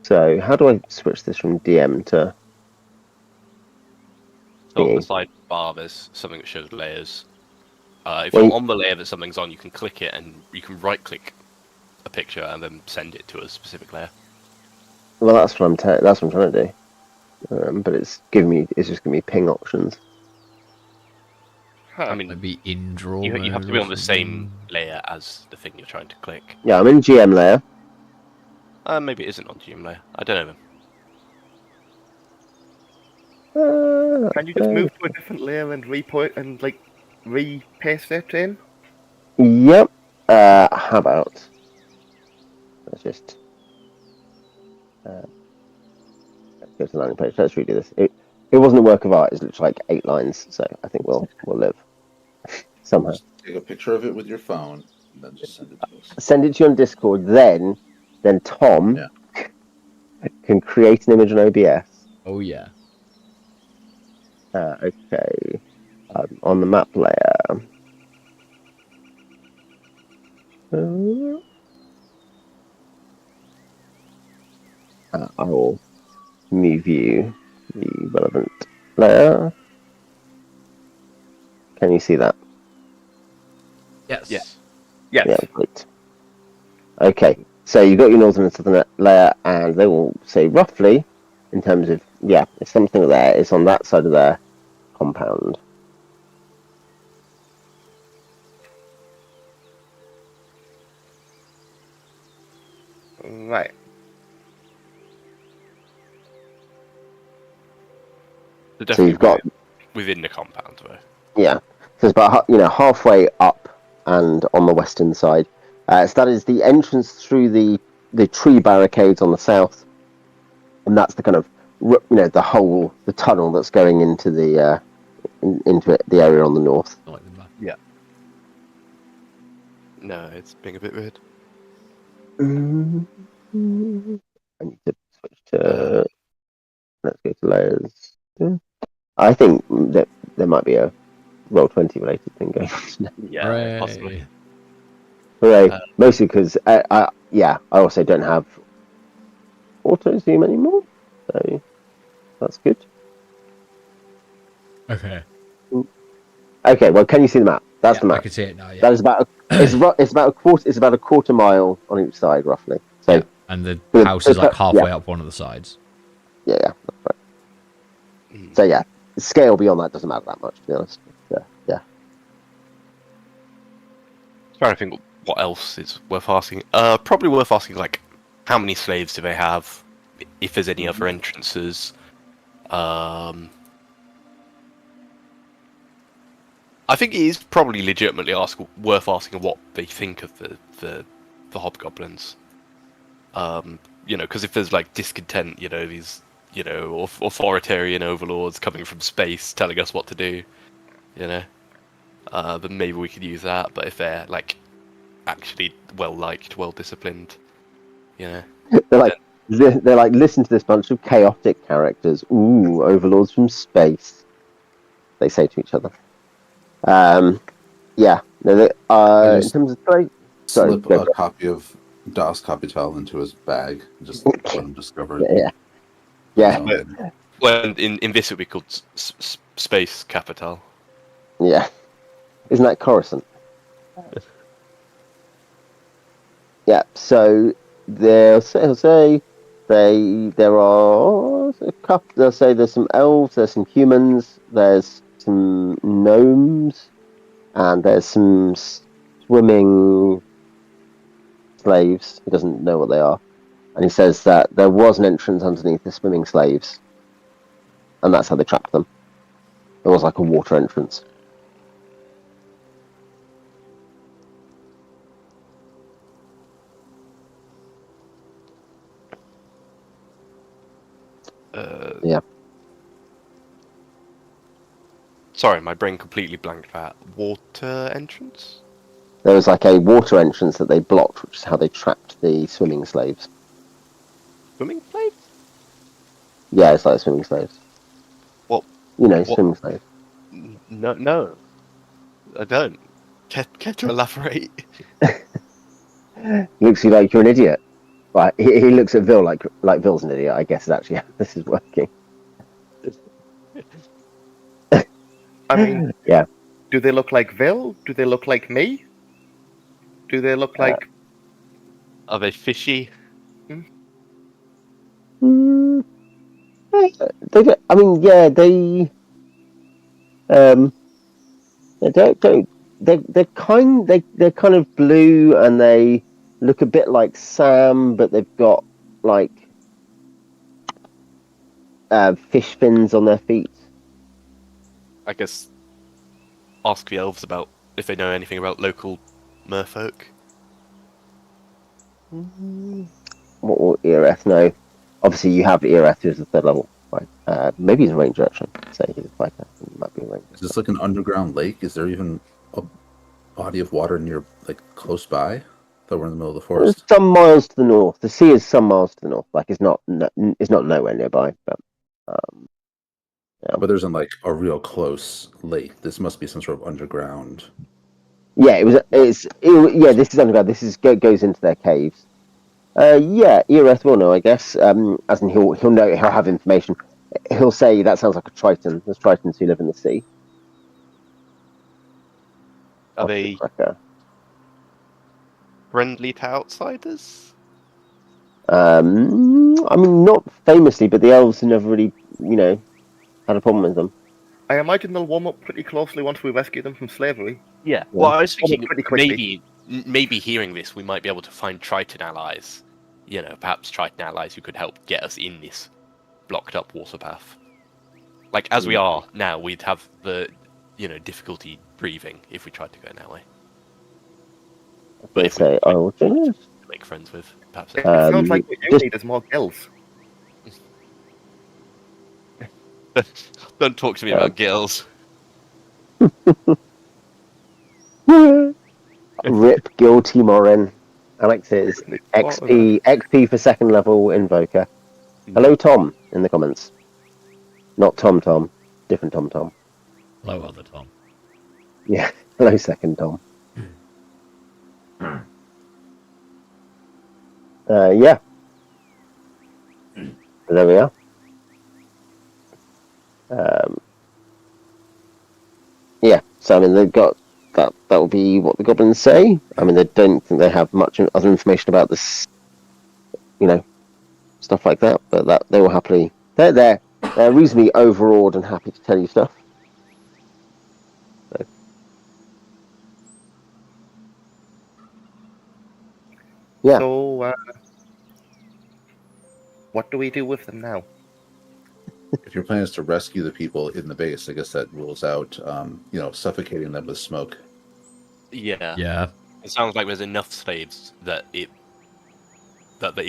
So how do I switch this from DM to? So on thingy? the side bar, there's something that shows layers. If Well, you're on the layer that something's on, you can click it and you can right-click a picture and then send it to a specific layer. Well, that's what I'm trying to do. But it's just giving me ping options. I mean, Maybe in draw. you have to be on the same mode. layer as the thing you're trying to click. Yeah, I'm in GM layer. Maybe it isn't on GM layer. I don't know. Can you just move to a different layer and re-paste it in? Yep. How about? Let's just let's go to the landing page. Let's redo this. It wasn't a work of art. It's literally like 8 lines. So I think we'll live somehow. Just take a picture of it with your phone and then just send it to us. Send it to you on Discord. Then Tom can create an image on OBS. Oh yeah. Okay. On the map layer. I will move you the relevant layer. Can you see that? Yes. Yes. Yeah, great. Okay, so you've got your northern and southern layer, and they will say roughly, in terms of, if something there is on that side of their compound. Right. They're So you've definitely got, within the compound, though. yeah, so it's about halfway up and on the western side. So that is the entrance through the tree barricades on the south, and that's the kind of the tunnel that's going into the area on the north. Not like the map. No, it's being a bit weird. I need to switch to. Let's go to layers. Yeah. I think that there might be a Roll20 related thing going on. Yeah, Hooray. possibly. Hooray. Mostly because I also don't have auto zoom anymore, so that's good. Okay. Okay, well, can you see the map? That's the I map. can see it now. Yeah. That is about it's about a quarter mile on each side, roughly. So Yeah, and the house is like halfway up one of the sides. yeah, that's right. So yeah, the scale beyond that doesn't matter that much, to be honest. Yeah. Trying to think what else is worth asking. Probably worth asking, like, how many slaves do they have? If there's any other entrances. I think it is probably legitimately worth asking what they think of the hobgoblins. Because if there's like discontent, these authoritarian overlords coming from space telling us what to do, then maybe we could use that. But if they're like actually well liked, well disciplined, They're like, listen to this bunch of chaotic characters. Ooh, overlords from space. They say to each other. Yeah, No, I in just terms of trade, sorry, slip go a for copy of Das Kapital into his bag and just let him discover it. it. Yeah, yeah, on his own head. Well, in this it would be called Space Capital. yeah. Isn't that Coruscant? Yeah. So he'll say there are a couple. They'll say there's some elves, there's some humans, there's some gnomes, and there's some swimming slaves. He doesn't know what they are, and he says that there was an entrance underneath the swimming slaves, and that's how they trapped them. There was like a water entrance. Yeah. Sorry, my brain completely blanked that. Water entrance? There was like a water entrance that they blocked, which is how they trapped the swimming slaves. Swimming slaves? Yeah, it's like swimming slaves. What? You know, What? swimming slaves. No, I don't. Care to elaborate? Looks like you're an idiot. Right, he looks at Vil like Vil's an idiot, I guess is actually how this is working. I mean, Yeah. do they look like Vil? Do they look like me? Do they look like... Are they fishy? Mm, they don't, I mean, yeah, they don't they're kind of blue and they look a bit like Sam, but they've got like fish fins on their feet. I guess ask the elves about if they know anything about local merfolk. What Ereth know? Obviously, you have Ereth, who's the third level. Right? Maybe he's a ranger actually. Say he's a fighter. He might be a ranger. Is this like an underground lake? Is there even a body of water near, like, close by? I thought we're in the middle of the forest. Some miles to the north. The sea is some miles to the north. Like it's not nowhere nearby. But yeah. But there isn't like a real close lake. This must be some sort of underground. Yeah, this is underground. Goes into their caves. Yeah, Ereth will know, I guess. As in he'll know, he'll have information. He'll say that sounds like a Triton. There's Tritons who live in the sea. Are they Shipwrecker. friendly to outsiders? I mean, not famously, but the elves have never really, had a problem with them. I imagine they'll warm up pretty closely once we rescue them from slavery. Yeah. Well, I was thinking Pretty quickly. maybe hearing this, we might be able to find Triton allies. Perhaps Triton allies who could help get us in this blocked up water path. Like as we are now, we'd have the difficulty breathing if we tried to go in that way. But if we to make friends with, perhaps. It sounds like what you need is more gills. Don't talk to me about gills. Rip Guilty Morin. Alex is XP for second level Invoker. Hello, Tom, in the comments. Not Tom. Different Tom. Hello, other Tom. Yeah, hello, second Tom. Yeah. There we are. Yeah, so I mean they've got that will be what the goblins say. I mean they don't think they have much other information about this, stuff like that, but that they will happily they're reasonably overawed and happy to tell you stuff. So. Yeah. So what do we do with them now? If your plan is to rescue the people in the base, I guess that rules out, suffocating them with smoke. Yeah. Yeah. It sounds like there's enough slaves that it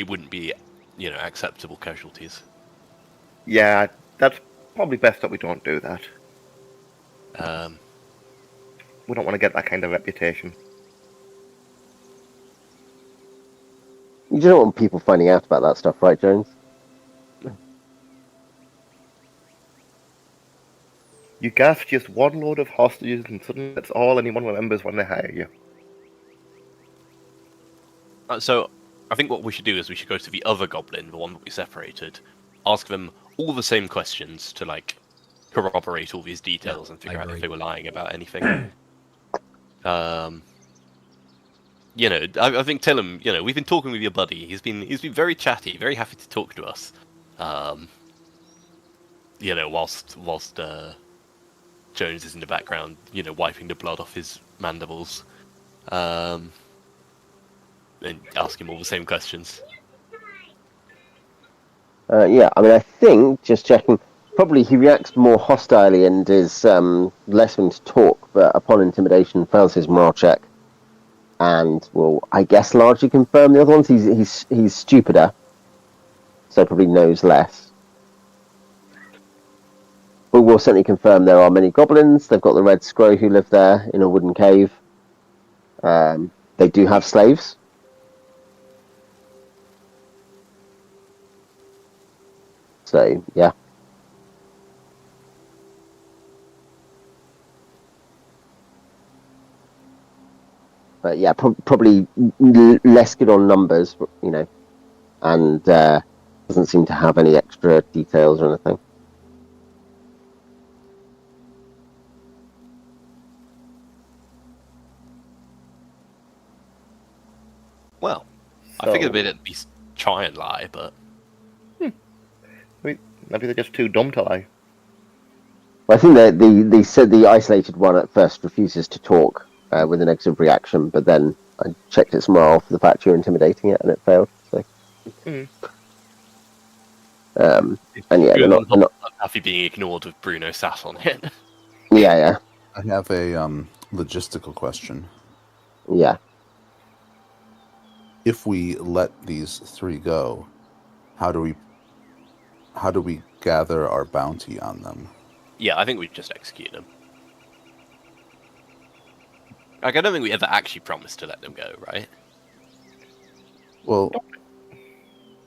wouldn't be, acceptable casualties. Yeah, that's probably best that we don't do that. We don't want to get that kind of reputation. You don't want people finding out about that stuff, right, Jones? You gas just one load of hostages, and suddenly that's all anyone remembers when they hire you. So, I think what we should do is we should go to the other goblin, the one that we separated, ask them all the same questions to, like, corroborate all these details and figure out if they were lying about anything. You know, I think tell him, you know, we've been talking with your buddy. He's been very chatty, very happy to talk to us. You know, whilst Jones is in the background, you know, wiping the blood off his mandibles. And ask him all the same questions. Yeah, I mean, I think, just checking, probably he reacts more hostilely and is less willing to talk, but upon intimidation fails his morale check. And will, I guess, largely confirm the other ones. He's stupider, so probably knows less. But we'll certainly confirm there are many goblins. They've got the red scrow who live there in a wooden cave. They do have slaves. So, yeah. But yeah, probably less good on numbers, you know, and doesn't seem to have any extra details or anything. Well, I figured they'd at least try and lie, but... I mean, maybe they're just too dumb to lie. Well, I think that they said the isolated one at first refuses to talk with a negative reaction, but then I checked its morale for the fact you're intimidating it, and it failed. So, and yeah, they're not happy being ignored with Bruno sat on it. Yeah. I have a logistical question. Yeah. If we let these three go, how do we gather our bounty on them? Yeah, I think we'd just execute them. Like, I don't think we ever actually promised to let them go, right? Well,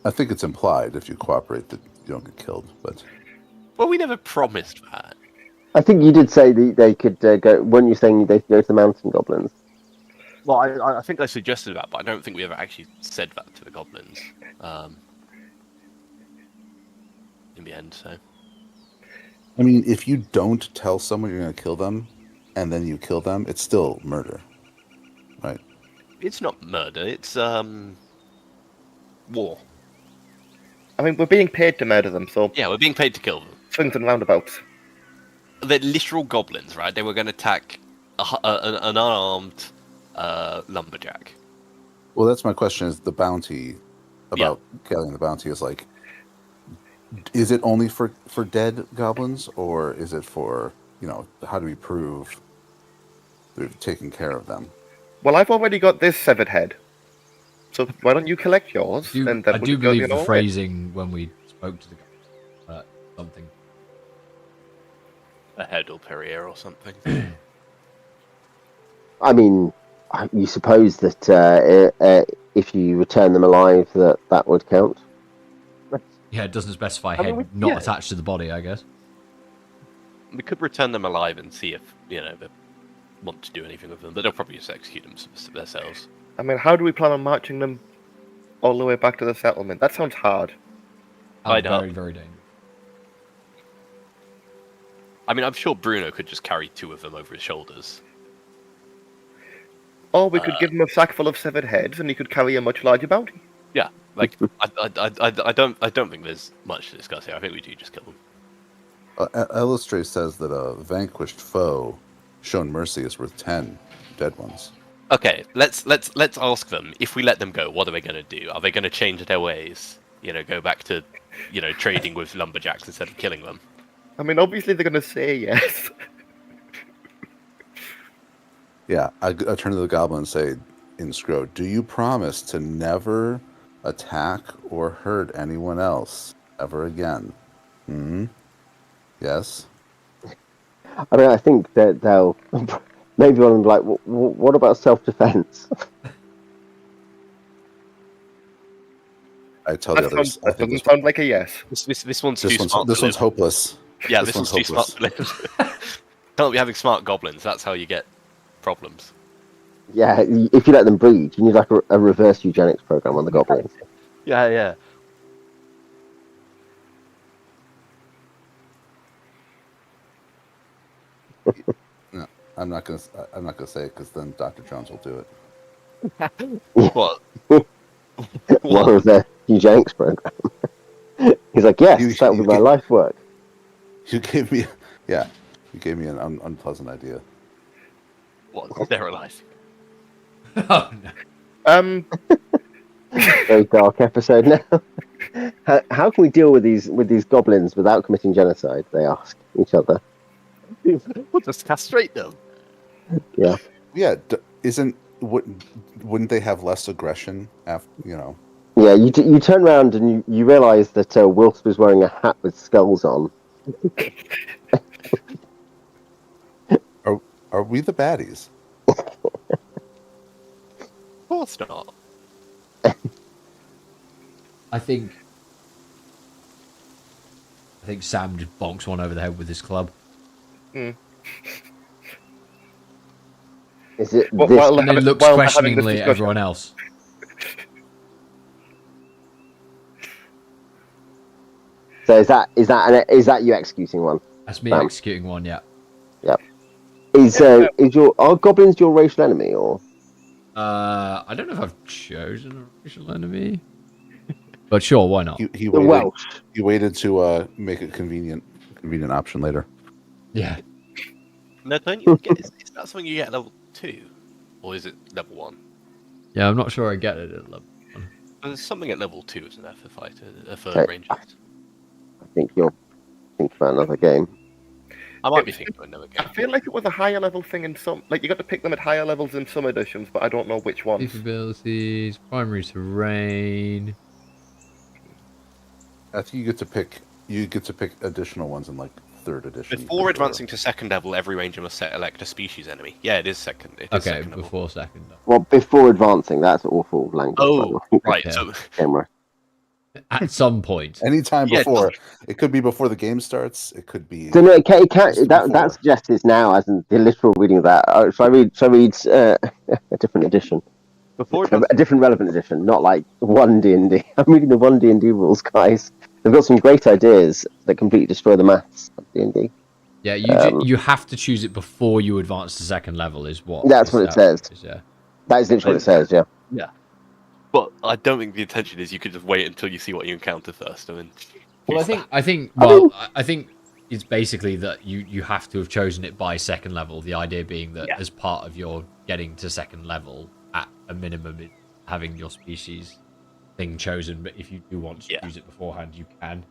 I think it's implied if you cooperate that you don't get killed, but... Well, we never promised that. I think you did say they could go, weren't you saying they could go to the mountain goblins? Well, I think I suggested that, but I don't think we ever actually said that to the goblins. In the end, so... I mean, if you don't tell someone you're going to kill them, and then you kill them, it's still murder, right? It's not murder, it's, war. I mean, we're being paid to murder them, so... Yeah, we're being paid to kill them. Swings and roundabouts. They're literal goblins, right? They were going to attack an unarmed lumberjack. Well, that's my question, is the bounty, about killing the bounty, is like... Is it only for dead goblins, or is it for, you know, how do we prove we've taken care of them? Well, I've already got this severed head. So why don't you collect yours? I do believe the phrasing when we spoke to the guy, something. A head or Perrier or something. I mean, you suppose that if you return them alive, that would count. Yeah, it doesn't specify head not attached to the body, I guess. We could return them alive and see if, you know, they want to do anything with them, but they'll probably just execute them themselves. I mean, how do we plan on marching them all the way back to the settlement? That sounds hard. Very, very dangerous. I mean, I'm sure Bruno could just carry two of them over his shoulders. Or we could give him a sack full of severed heads, and he could carry a much larger bounty. Yeah, like I don't think there's much to discuss here. I think we do just kill them. Illustrate says that a vanquished foe shown mercy is worth 10 dead ones. Okay, let's ask them. If we let them go, what are they going to do? Are they going to change their ways? You know, go back to, you know, trading with lumberjacks instead of killing them? I mean, obviously they're going to say yes. Yeah, I turn to the goblin and say, in Scro, do you promise to never attack or hurt anyone else ever again? Yes? I mean, I think that they'll... Maybe one of them be like, what about self-defense? I tell the others... That doesn't sound like a yes. This one's too smart. This one's hopeless. Yeah, This this one's one's too smart. hopeless. Can't be having smart goblins. That's how you get problems. Yeah, if you let them breed, you need like a reverse eugenics program on the goblins. Yeah, yeah. No, I'm not gonna say it because then Dr. Jones will do it. What? One of the eugenics program. He's like, yes, that would be my life work. You gave me, yeah, you gave me an unpleasant idea. What? Sterilise. Oh, no. Very dark episode now. How can we deal with these goblins without committing genocide? They ask each other. We'll just castrate them. Yeah. Yeah, wouldn't they have less aggression after, you know? Yeah, you turn around and you realise that Wilsp is wearing a hat with skulls on. Are we the baddies? Of course not. I think Sam just bonks one over the head with his club. Is it Well, this? while- And then looks while they're having this questioningly at discussion. everyone else. So is that you executing one? That's me Sam. executing one, yeah. Are goblins your racial enemy or? I don't know if I've chosen a racial enemy. But sure, why not? He The waited. Welsh. He waited to make a convenient option later. Yeah. No, don't you get? Is that something you get at level 2, or is it level 1? Yeah, I'm not sure I get it at level 1. There's something at level 2, isn't there, for fighters, for Okay. rangers? I think you're thinking about another game. I might be thinking of another I game. feel like it was a higher level thing in some. Like you got to pick them at higher levels in some editions, but I don't know which ones. Capabilities, primary terrain. I think you get to pick additional ones in like 3rd edition. Before advancing to 2nd level, every ranger must elect a species enemy. Yeah, it is second. It is Okay, second level. before second. Well, before advancing, that's awful language. Oh, by the way. right. Yeah. So Camera. At some point. Anytime Yeah, it before. It could be before the game starts. It could be. So no, it can, Just that before. suggests it's now, as in the literal reading of that. Shall I read a different edition? before A different relevant edition, not like 1 D&D. I'm reading the 1 D&D rules, guys. They've got some great ideas that completely destroy the maths of D&D. Yeah, you have to choose it before you advance to 2nd level is what. That's what it says. Is, yeah. That is literally what it says, yeah. Yeah. But I don't think the intention is you could just wait until you see what you encounter first. I mean, Well, I think it's basically that you have to have chosen it by 2nd level. The idea being that as part of your getting to 2nd level, at a minimum, having your species thing chosen. But if you do want to use it beforehand, you can.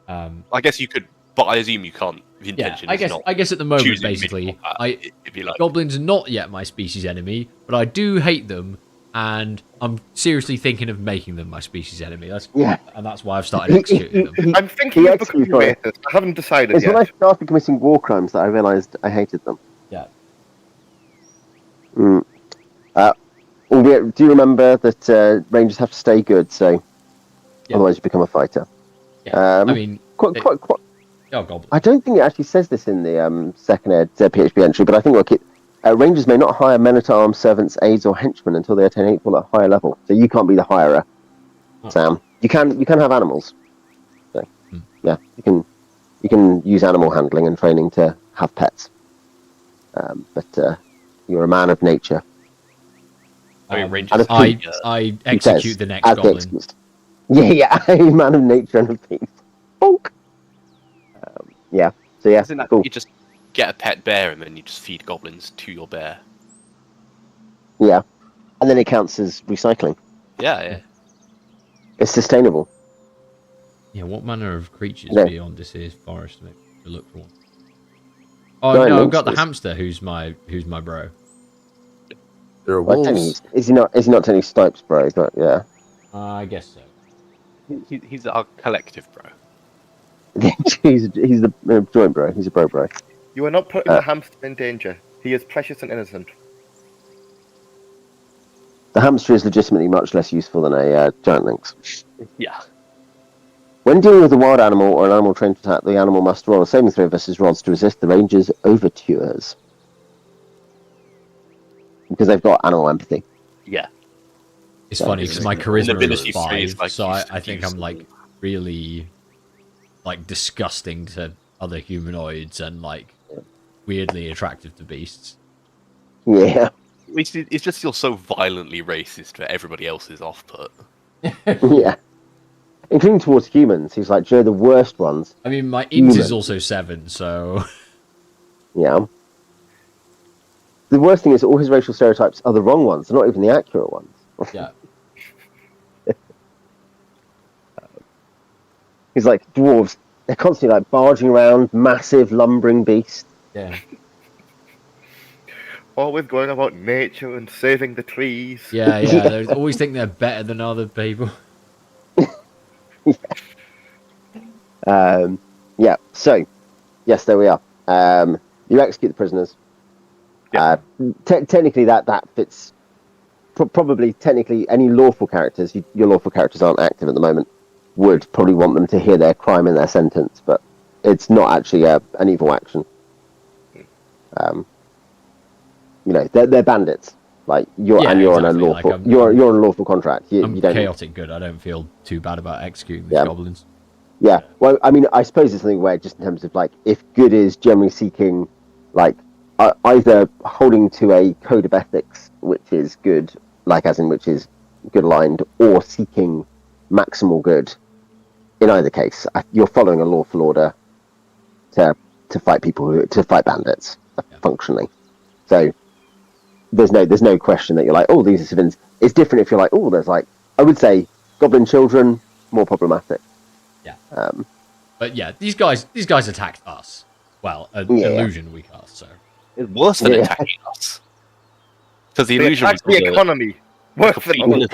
I guess you could, but I assume you can't. The intention is not. I guess at the moment, choosing basically, mid-combat, if you like. goblins are not yet my species enemy, but I do hate them, and I'm seriously thinking of making them my species enemy. And that's why I've started executing them. I'm thinking of becoming racist. I haven't decided It's yet. when I started committing war crimes that I realised I hated them. Yeah. Albeit, do you remember that rangers have to stay good, so otherwise you become a fighter? Yeah. I mean, quite. Oh, goblin. I don't think it actually says this in the second ed PHP entry, but I think rangers may not hire men-at-arms, servants, aides, or henchmen until they attain equal at a higher level. So you can't be the hirer, Sam. You can have animals. So, yeah, you can use animal handling and training to have pets. But you're a man of nature. I mean, rangers. I execute the next goblin. Yeah, a man of nature and of peace. Bonk. Yeah. So yeah, Isn't that cool. you just get a pet bear and then you just feed goblins to your bear? Yeah, and then it counts as recycling. Yeah. It's sustainable. Yeah, what manner of creatures No. beyond this here's forest to look for one? Oh no, I've got the monsters. hamster who's my bro. There are Well, wolves. is he not technically Snipes, bro? He's not. Yeah. I guess so. He's our collective bro. he's the joint bro. He's a bro. You are not putting the hamster in danger. He is precious and innocent. The hamster is legitimately much less useful than a giant lynx. Yeah. When dealing with a wild animal or an animal trained to attack, the animal must roll a saving throw versus rods to resist the ranger's overtures. Because they've got animal empathy. Yeah. It's Yeah, funny it's because my an charisma ability is phrase 5, like so you I think use I'm like really like disgusting to other humanoids and like weirdly attractive to beasts. Yeah. It's just you're so violently racist that everybody else is off put. Yeah. Including towards humans. He's like, you're the worst ones. I mean, my int Human. is also 7, so Yeah. The worst thing is all his racial stereotypes are the wrong ones. They're not even the accurate ones. yeah. He's like, dwarves, they're constantly like barging around, massive lumbering beasts. Yeah. Always going about nature and saving the trees. Yeah, yeah. They always think they're better than other people. Yeah, so, yes, there we are. You execute the prisoners. Yeah. Technically, that fits. Probably, technically, any lawful characters, your lawful characters aren't active at the moment, would probably want them to hear their crime in their sentence, but it's not actually an evil action. You know, they're bandits. Like you're Yeah, on a exactly. lawful. Like, you're on a lawful contract. You don't. Chaotic good. I don't feel too bad about executing these Yeah. goblins. Yeah. Well, I mean, I suppose it's something where just in terms of like, if good is generally seeking, like either holding to a code of ethics which is good, like as in which is good aligned, or seeking maximal good. In either case, you're following a lawful order to fight to fight bandits functionally. So there's no question that you're like, oh, these are civilians. It's different if you're like, oh, there's like, I would say goblin children, more problematic. Yeah. But yeah, these guys attacked us. Well, illusion we cast, so It's worse than attacking us. Because the They illusion attacked the economy. Worse than all.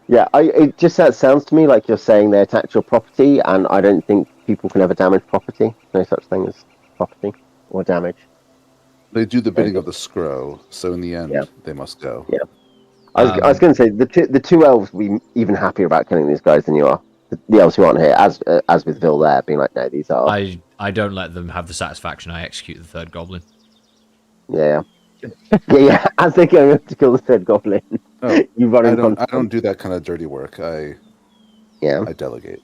Yeah, it just sounds to me like you're saying they attacked your property, and I don't think people can ever damage property. No such thing as property or damage. They do the bidding of the Scrow, so in the end, Yeah. they must go. Yeah. I was going to say the two elves will be even happier about killing these guys than you are. The elves who aren't here, as with Vil there, being like, no, these are. I don't let them have the satisfaction. I execute the third goblin. Yeah. Yeah. As they're going up to kill the third goblin, Oh, you run in. I don't do that kind of dirty work. I delegate.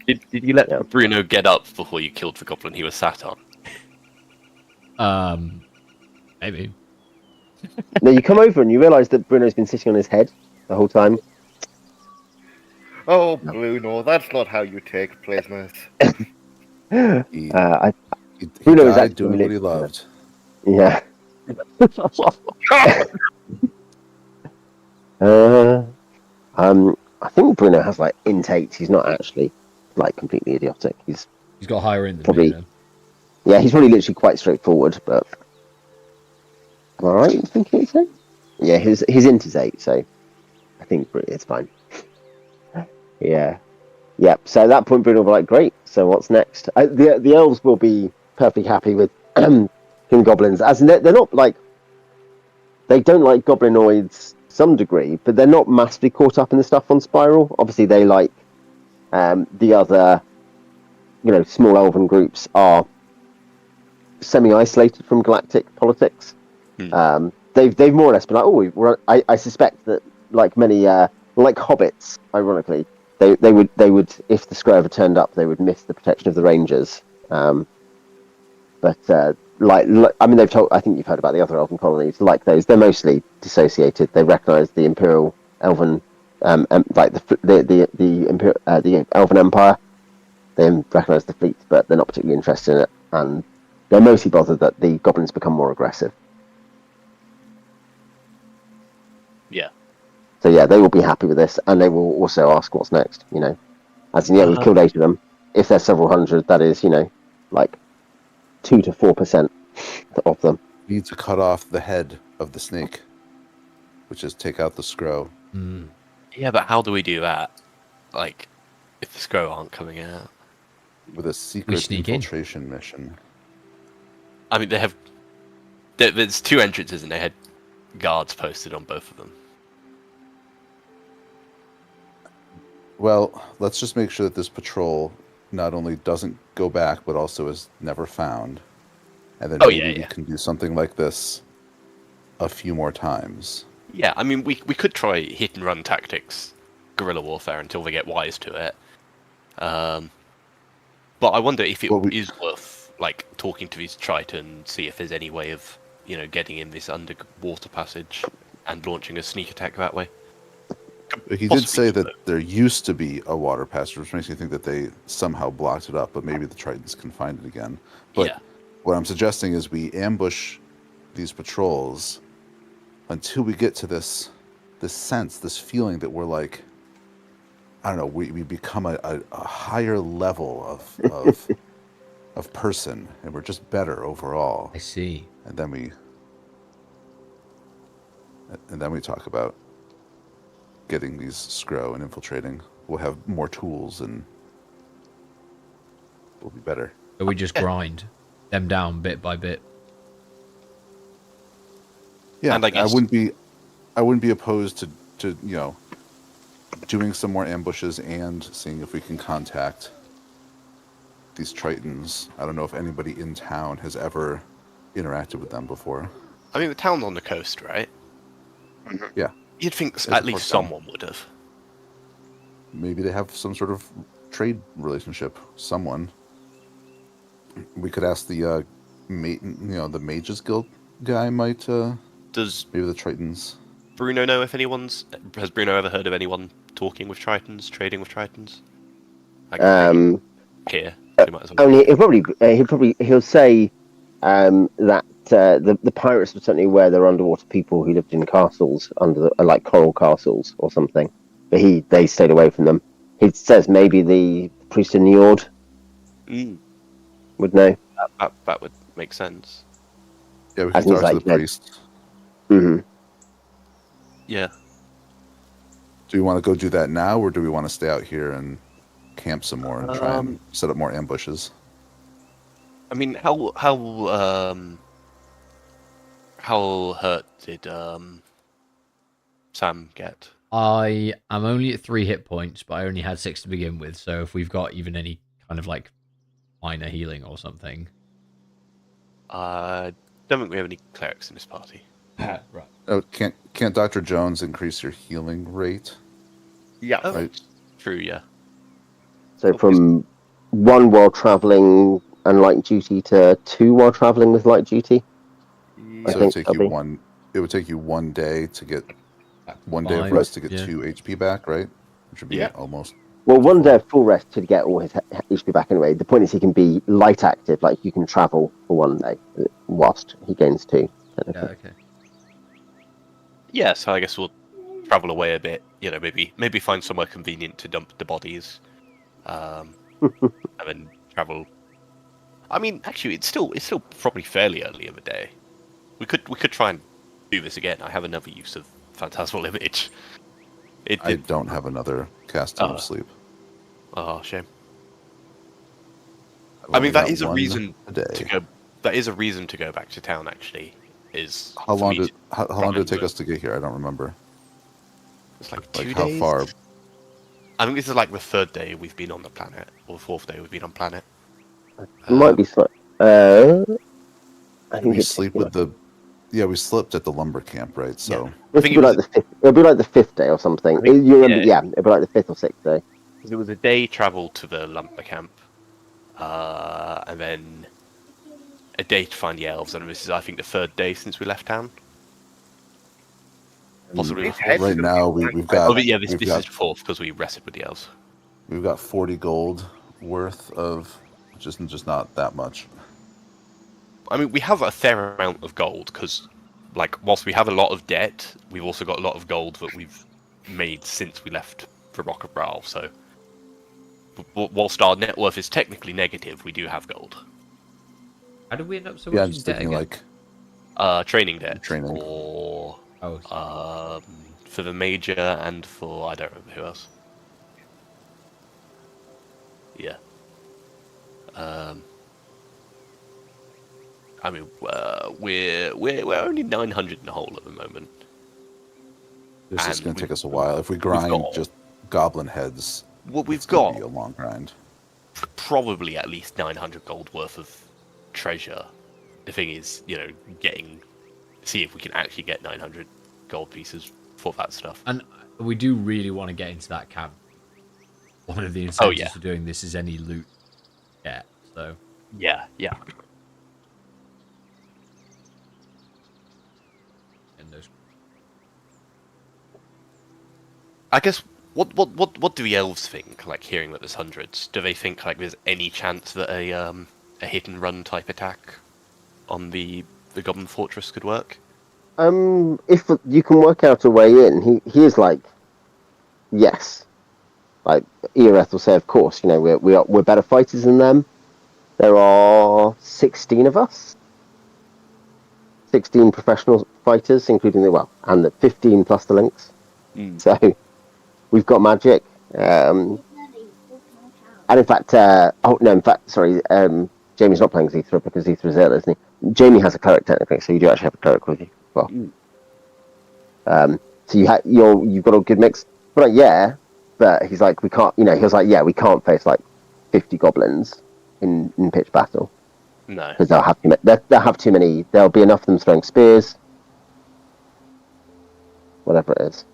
Did you let Bruno get up before you killed the goblin he was sat on? Maybe. No, you come over and you realise that Bruno's been sitting on his head the whole time. Oh, Bruno, that's not how you take prisoners. He Bruno is died actually doing what he loved. Yeah. I think Bruno has like intake. He's not actually like completely idiotic. He's got higher in than probably. me, then. Yeah, he's probably literally quite straightforward, but am I right in thinking it's 8? Yeah, his int is 8, so I think it's fine. Yeah. Yep. So at that point, Bruno will be like, "Great. So what's next?" The elves will be perfectly happy with King Goblins, as they're not like they don't like goblinoids to some degree, but they're not massively caught up in the stuff on Spiral. Obviously, they like the other, small elven groups are semi-isolated from galactic politics. They've more or less been like, I suspect that like many like hobbits, ironically. They would if the Scrow ever turned up, they would miss the protection of the Rangers. But I mean, they've told. I think you've heard about the other elven colonies. Like those, they're mostly dissociated. They recognise the Imperial Elven, like the Elven Empire. They recognise the fleet, but they're not particularly interested in it, and they're mostly bothered that the goblins become more aggressive. Yeah. So yeah, they will be happy with this, and they will also ask what's next. As in, we've killed 8 of them. If there's several hundred, that is, like 2 to 4% of them. You need to cut off the head of the snake, which is take out the Scrow. Yeah, but how do we do that? Like, if the Scrow aren't coming out? With a secret sneak infiltration mission. I mean, there's 2 entrances and they had guards posted on both of them. Well, let's just make sure that this patrol not only doesn't go back, but also is never found. And then maybe we can do something like this a few more times. Yeah, I mean, we could try hit and run tactics, guerrilla warfare, until they get wise to it. But I wonder if it is worth like talking to these Tritons, see if there's any way of getting in this underwater passage and launching a sneak attack that way. He did say that there used to be a water passage, which makes me think that they somehow blocked it up, but maybe the Tritons can find it again. But what I'm suggesting is we ambush these patrols until we get to this sense, this feeling that we're like, I don't know, we become a higher level of person, and we're just better overall. I see. And then we talk about getting these scrow and infiltrating. We'll have more tools and we'll be better. So we just grind them down bit by bit. Yeah, and I wouldn't be opposed to doing some more ambushes and seeing if we can contact these Tritons. I don't know if anybody in town has ever interacted with them before. I mean, the town's on the coast, right? Yeah. You'd think at least someone would have. Maybe they have some sort of trade relationship. Someone. We could ask the the Mages Guild guy might. Does maybe the Tritons? Bruno know if has Bruno ever heard of anyone talking with Tritons, trading with Tritons? Here, he'll say that the pirates were certainly aware there were underwater people who lived in castles under like coral castles or something, but they stayed away from them. He says maybe the priest in Njord would know. That would make sense. Yeah, we can talk to the priest. Mm-hmm. Yeah. Do we want to go do that now, or do we want to stay out here and camp some more and try and set up more ambushes? I mean, how hurt did Sam get? I am only at 3 hit points, but I only had 6 to begin with. So if we've got even any kind of like minor healing or something, don't think we have any clerics in this party. Right. Oh, can't Dr. Jones increase your healing rate? Yeah. Right. True. Yeah. So from 1 while traveling and light duty to 2 while traveling with light duty. So it would take you 1 day to get 1 day of rest to get 2 HP back, right? Which would be almost. Well, 1 day of full rest to get all his HP back anyway. The point is he can be light active, like you can travel for 1 day whilst he gains 2. Yeah, okay. Yeah, so I guess we'll travel away a bit. Maybe find somewhere convenient to dump the bodies, and then travel. I mean, actually, it's still probably fairly early in the day. We could try and do this again. I have another use of Phantasmal Image. I don't have another cast of sleep. Oh, shame. I mean, that is a reason to go. That is a reason to go back to town. Actually, is how long did it take us to get here? I don't remember. It's like 2 days. How far? I think this is like the 3rd day we've been on the planet, or the 4th day we've been on planet. It might be slightly. I think we sleep with the. Yeah, we slept at the lumber camp, right? So it'll be like the 5th day or something. It'll be like the 5th or 6th day. It was a day travel to the lumber camp, and then a day to find the elves, and this is, I think, the 3rd day since we left town. Possibly. Right now, we've got. Oh, but yeah, this is the 4th because we rested with the elves. We've got 40 gold worth of, just not that much. I mean, we have a fair amount of gold because, like, whilst we have a lot of debt, we've also got a lot of gold that we've made since we left for Rock of Brawl. So, whilst our net worth is technically negative, we do have gold. How did we end up so much in debt again? Like, training debt. Training. Or for the Major and for I don't remember who else. Yeah. I mean, we're only 900 in the hole at the moment. This is going to take us a while. If we grind just goblin heads What we've It's gonna got, be a long grind. probably at least 900 gold worth of treasure. The thing is, see if we can actually get 900 gold pieces for that stuff. And we do really want to get into that camp. One of the Oh, incentives yeah. for doing this is any loot. Yeah, so. Yeah. And those... I guess, what do the elves think, like, hearing that there's hundreds? Do they think, like, there's any chance that a hit-and-run type attack on the Goblin Fortress could work? If you can work out a way in, he is like, yes. Like Eoreth will say, of course. We're better fighters than them. There are 16 of us, 16 professional fighters, including and the 15 plus the links. So we've got magic. And in fact, sorry. Jamie's not playing Xeethra because Xeethra's ill, isn't he? Jamie has a cleric technically, so you do actually have a cleric with you. Well, so you've got a good mix. But but he's like, we can't. He was like, we can't face like 50 goblins in pitch battle. No. Because they'll have too many. There'll be enough of them throwing spears. Whatever it is.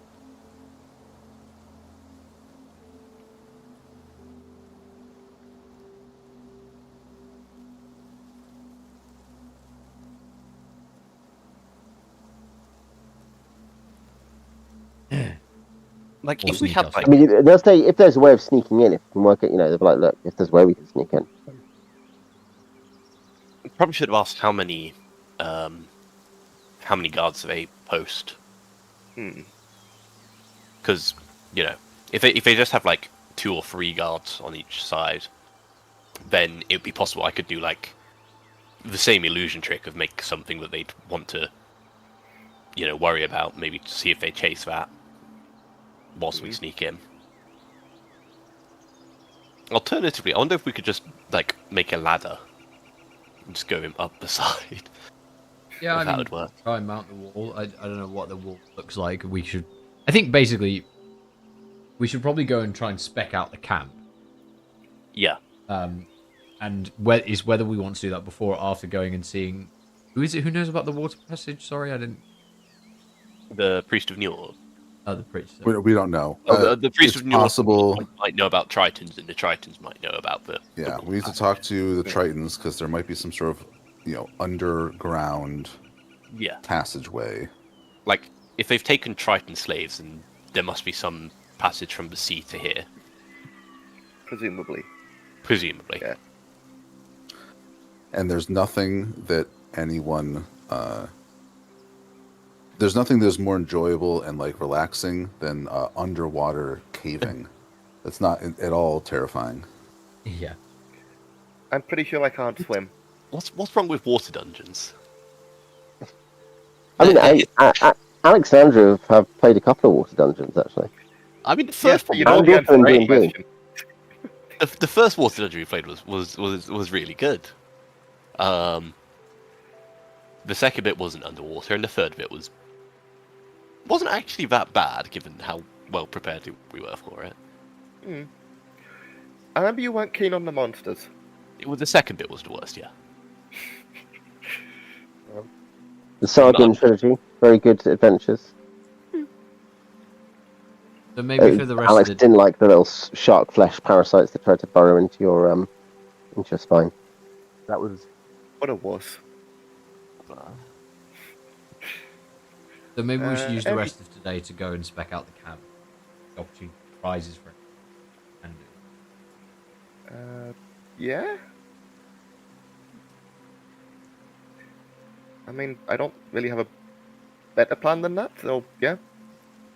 Like, Or if we sneak had, us. like... I mean, they'll say if there's a way of sneaking in, if we can work it, they'll be like, look, if there's a way we can sneak in. Probably should have asked how many guards they post. Because, if they just have, like, 2 or 3 guards on each side, then it'd be possible I could do, like, the same illusion trick of make something that they'd want to, worry about, maybe to see if they chase that whilst we sneak in. Alternatively, I wonder if we could just, like, make a ladder and just go him up the side. Yeah, that would work. Try and mount the wall. I don't know what the wall looks like. I think basically we should probably go and try and spec out the camp. Yeah. And whether we want to do that before or after going and seeing who is it who knows about the water passage? Sorry, I didn't. The Priest of Njord. Oh, the priest. We don't know. The Priest it's of Njord possible. might know about Tritons, and the Tritons might know about the... Yeah, the we need to talk to the Tritons because there might be some sort of, underground passageway. Like, if they've taken Triton slaves, then there must be some passage from the sea to here. Presumably. Yeah. And there's nothing that anyone... there's nothing that's more enjoyable and, like, relaxing than underwater caving. It's not at all terrifying. Yeah. I'm pretty sure I can't swim. What's wrong with water dungeons? I mean, Alexandria have played a couple of water dungeons, actually. I mean, the first Yes, one... the answer to that D&D. question. The first water dungeon we played was really good. The second bit wasn't underwater, and the third bit wasn't actually that bad, given how well prepared we were for it. I remember you weren't keen on the monsters. The second bit was the worst, yeah. The Sargon trilogy, very good adventures. So maybe for the rest Alex of the... didn't like the little shark flesh parasites that tried to burrow into your spine. That was... What a wuss. So maybe we should use the rest of today to go and spec out the camp. The opportunity prizes for it. And Yeah? I mean, I don't really have a better plan than that, so yeah.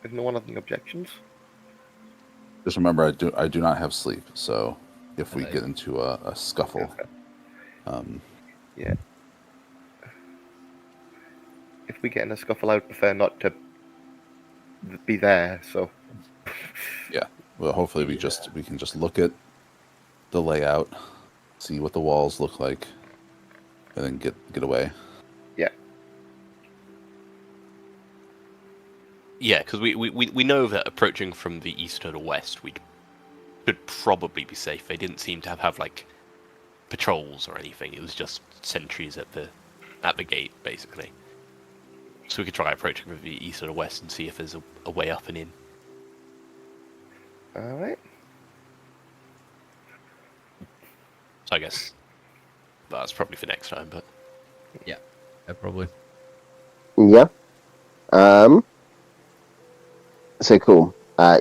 If no one has any objections. Just remember, I do not have sleep, so if we get into a scuffle... Yeah. If we get in a scuffle, I would prefer not to be there, so... Yeah. Well, hopefully we can just look at the layout, see what the walls look like, and then get away. Yeah. Yeah, because we know that approaching from the east to the west, we'd could probably be safe. They didn't seem to have like patrols or anything. It was just sentries at the gate, basically. So we could try approaching from the east or the west and see if there's a way up and in. Alright. So I guess that's probably for next time, but... Yeah, probably. Yeah. So cool.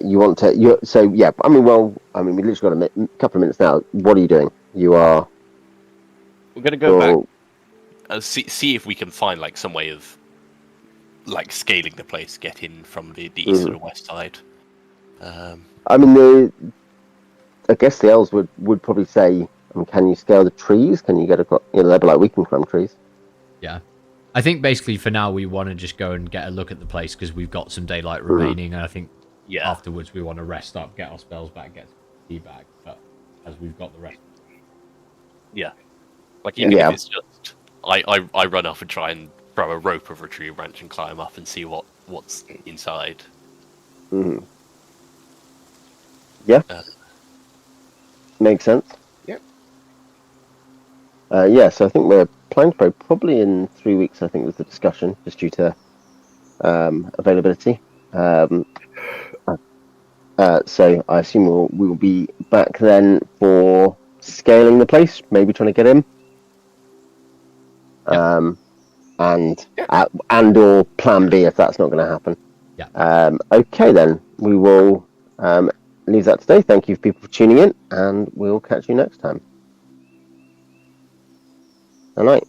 You want to? So yeah. I mean, we literally got a couple of minutes now. What are you doing? You are. We're gonna go back and see if we can find like some way of like scaling the place, get in from the east or the west side. I mean, I guess the elves would probably say, can you scale the trees? Can you get across? They'd be like, we can climb trees. Yeah. I think basically for now we want to just go and get a look at the place because we've got some daylight remaining, and I think afterwards we want to rest up, get our spells back, get some back. But as we've got the rest, like even if it's just I run off and try and throw a rope over a tree branch and climb up and see what's inside. Mm-hmm. Yeah, makes sense. Yep. So I think we're planning to probably in 3 weeks. I think was the discussion, just due to availability. So I assume we will be back then for scaling the place, maybe trying to get in, and or Plan B if that's not going to happen. Yeah. Okay, then we will leave that today. Thank you, people, for tuning in, and we'll catch you next time. All right.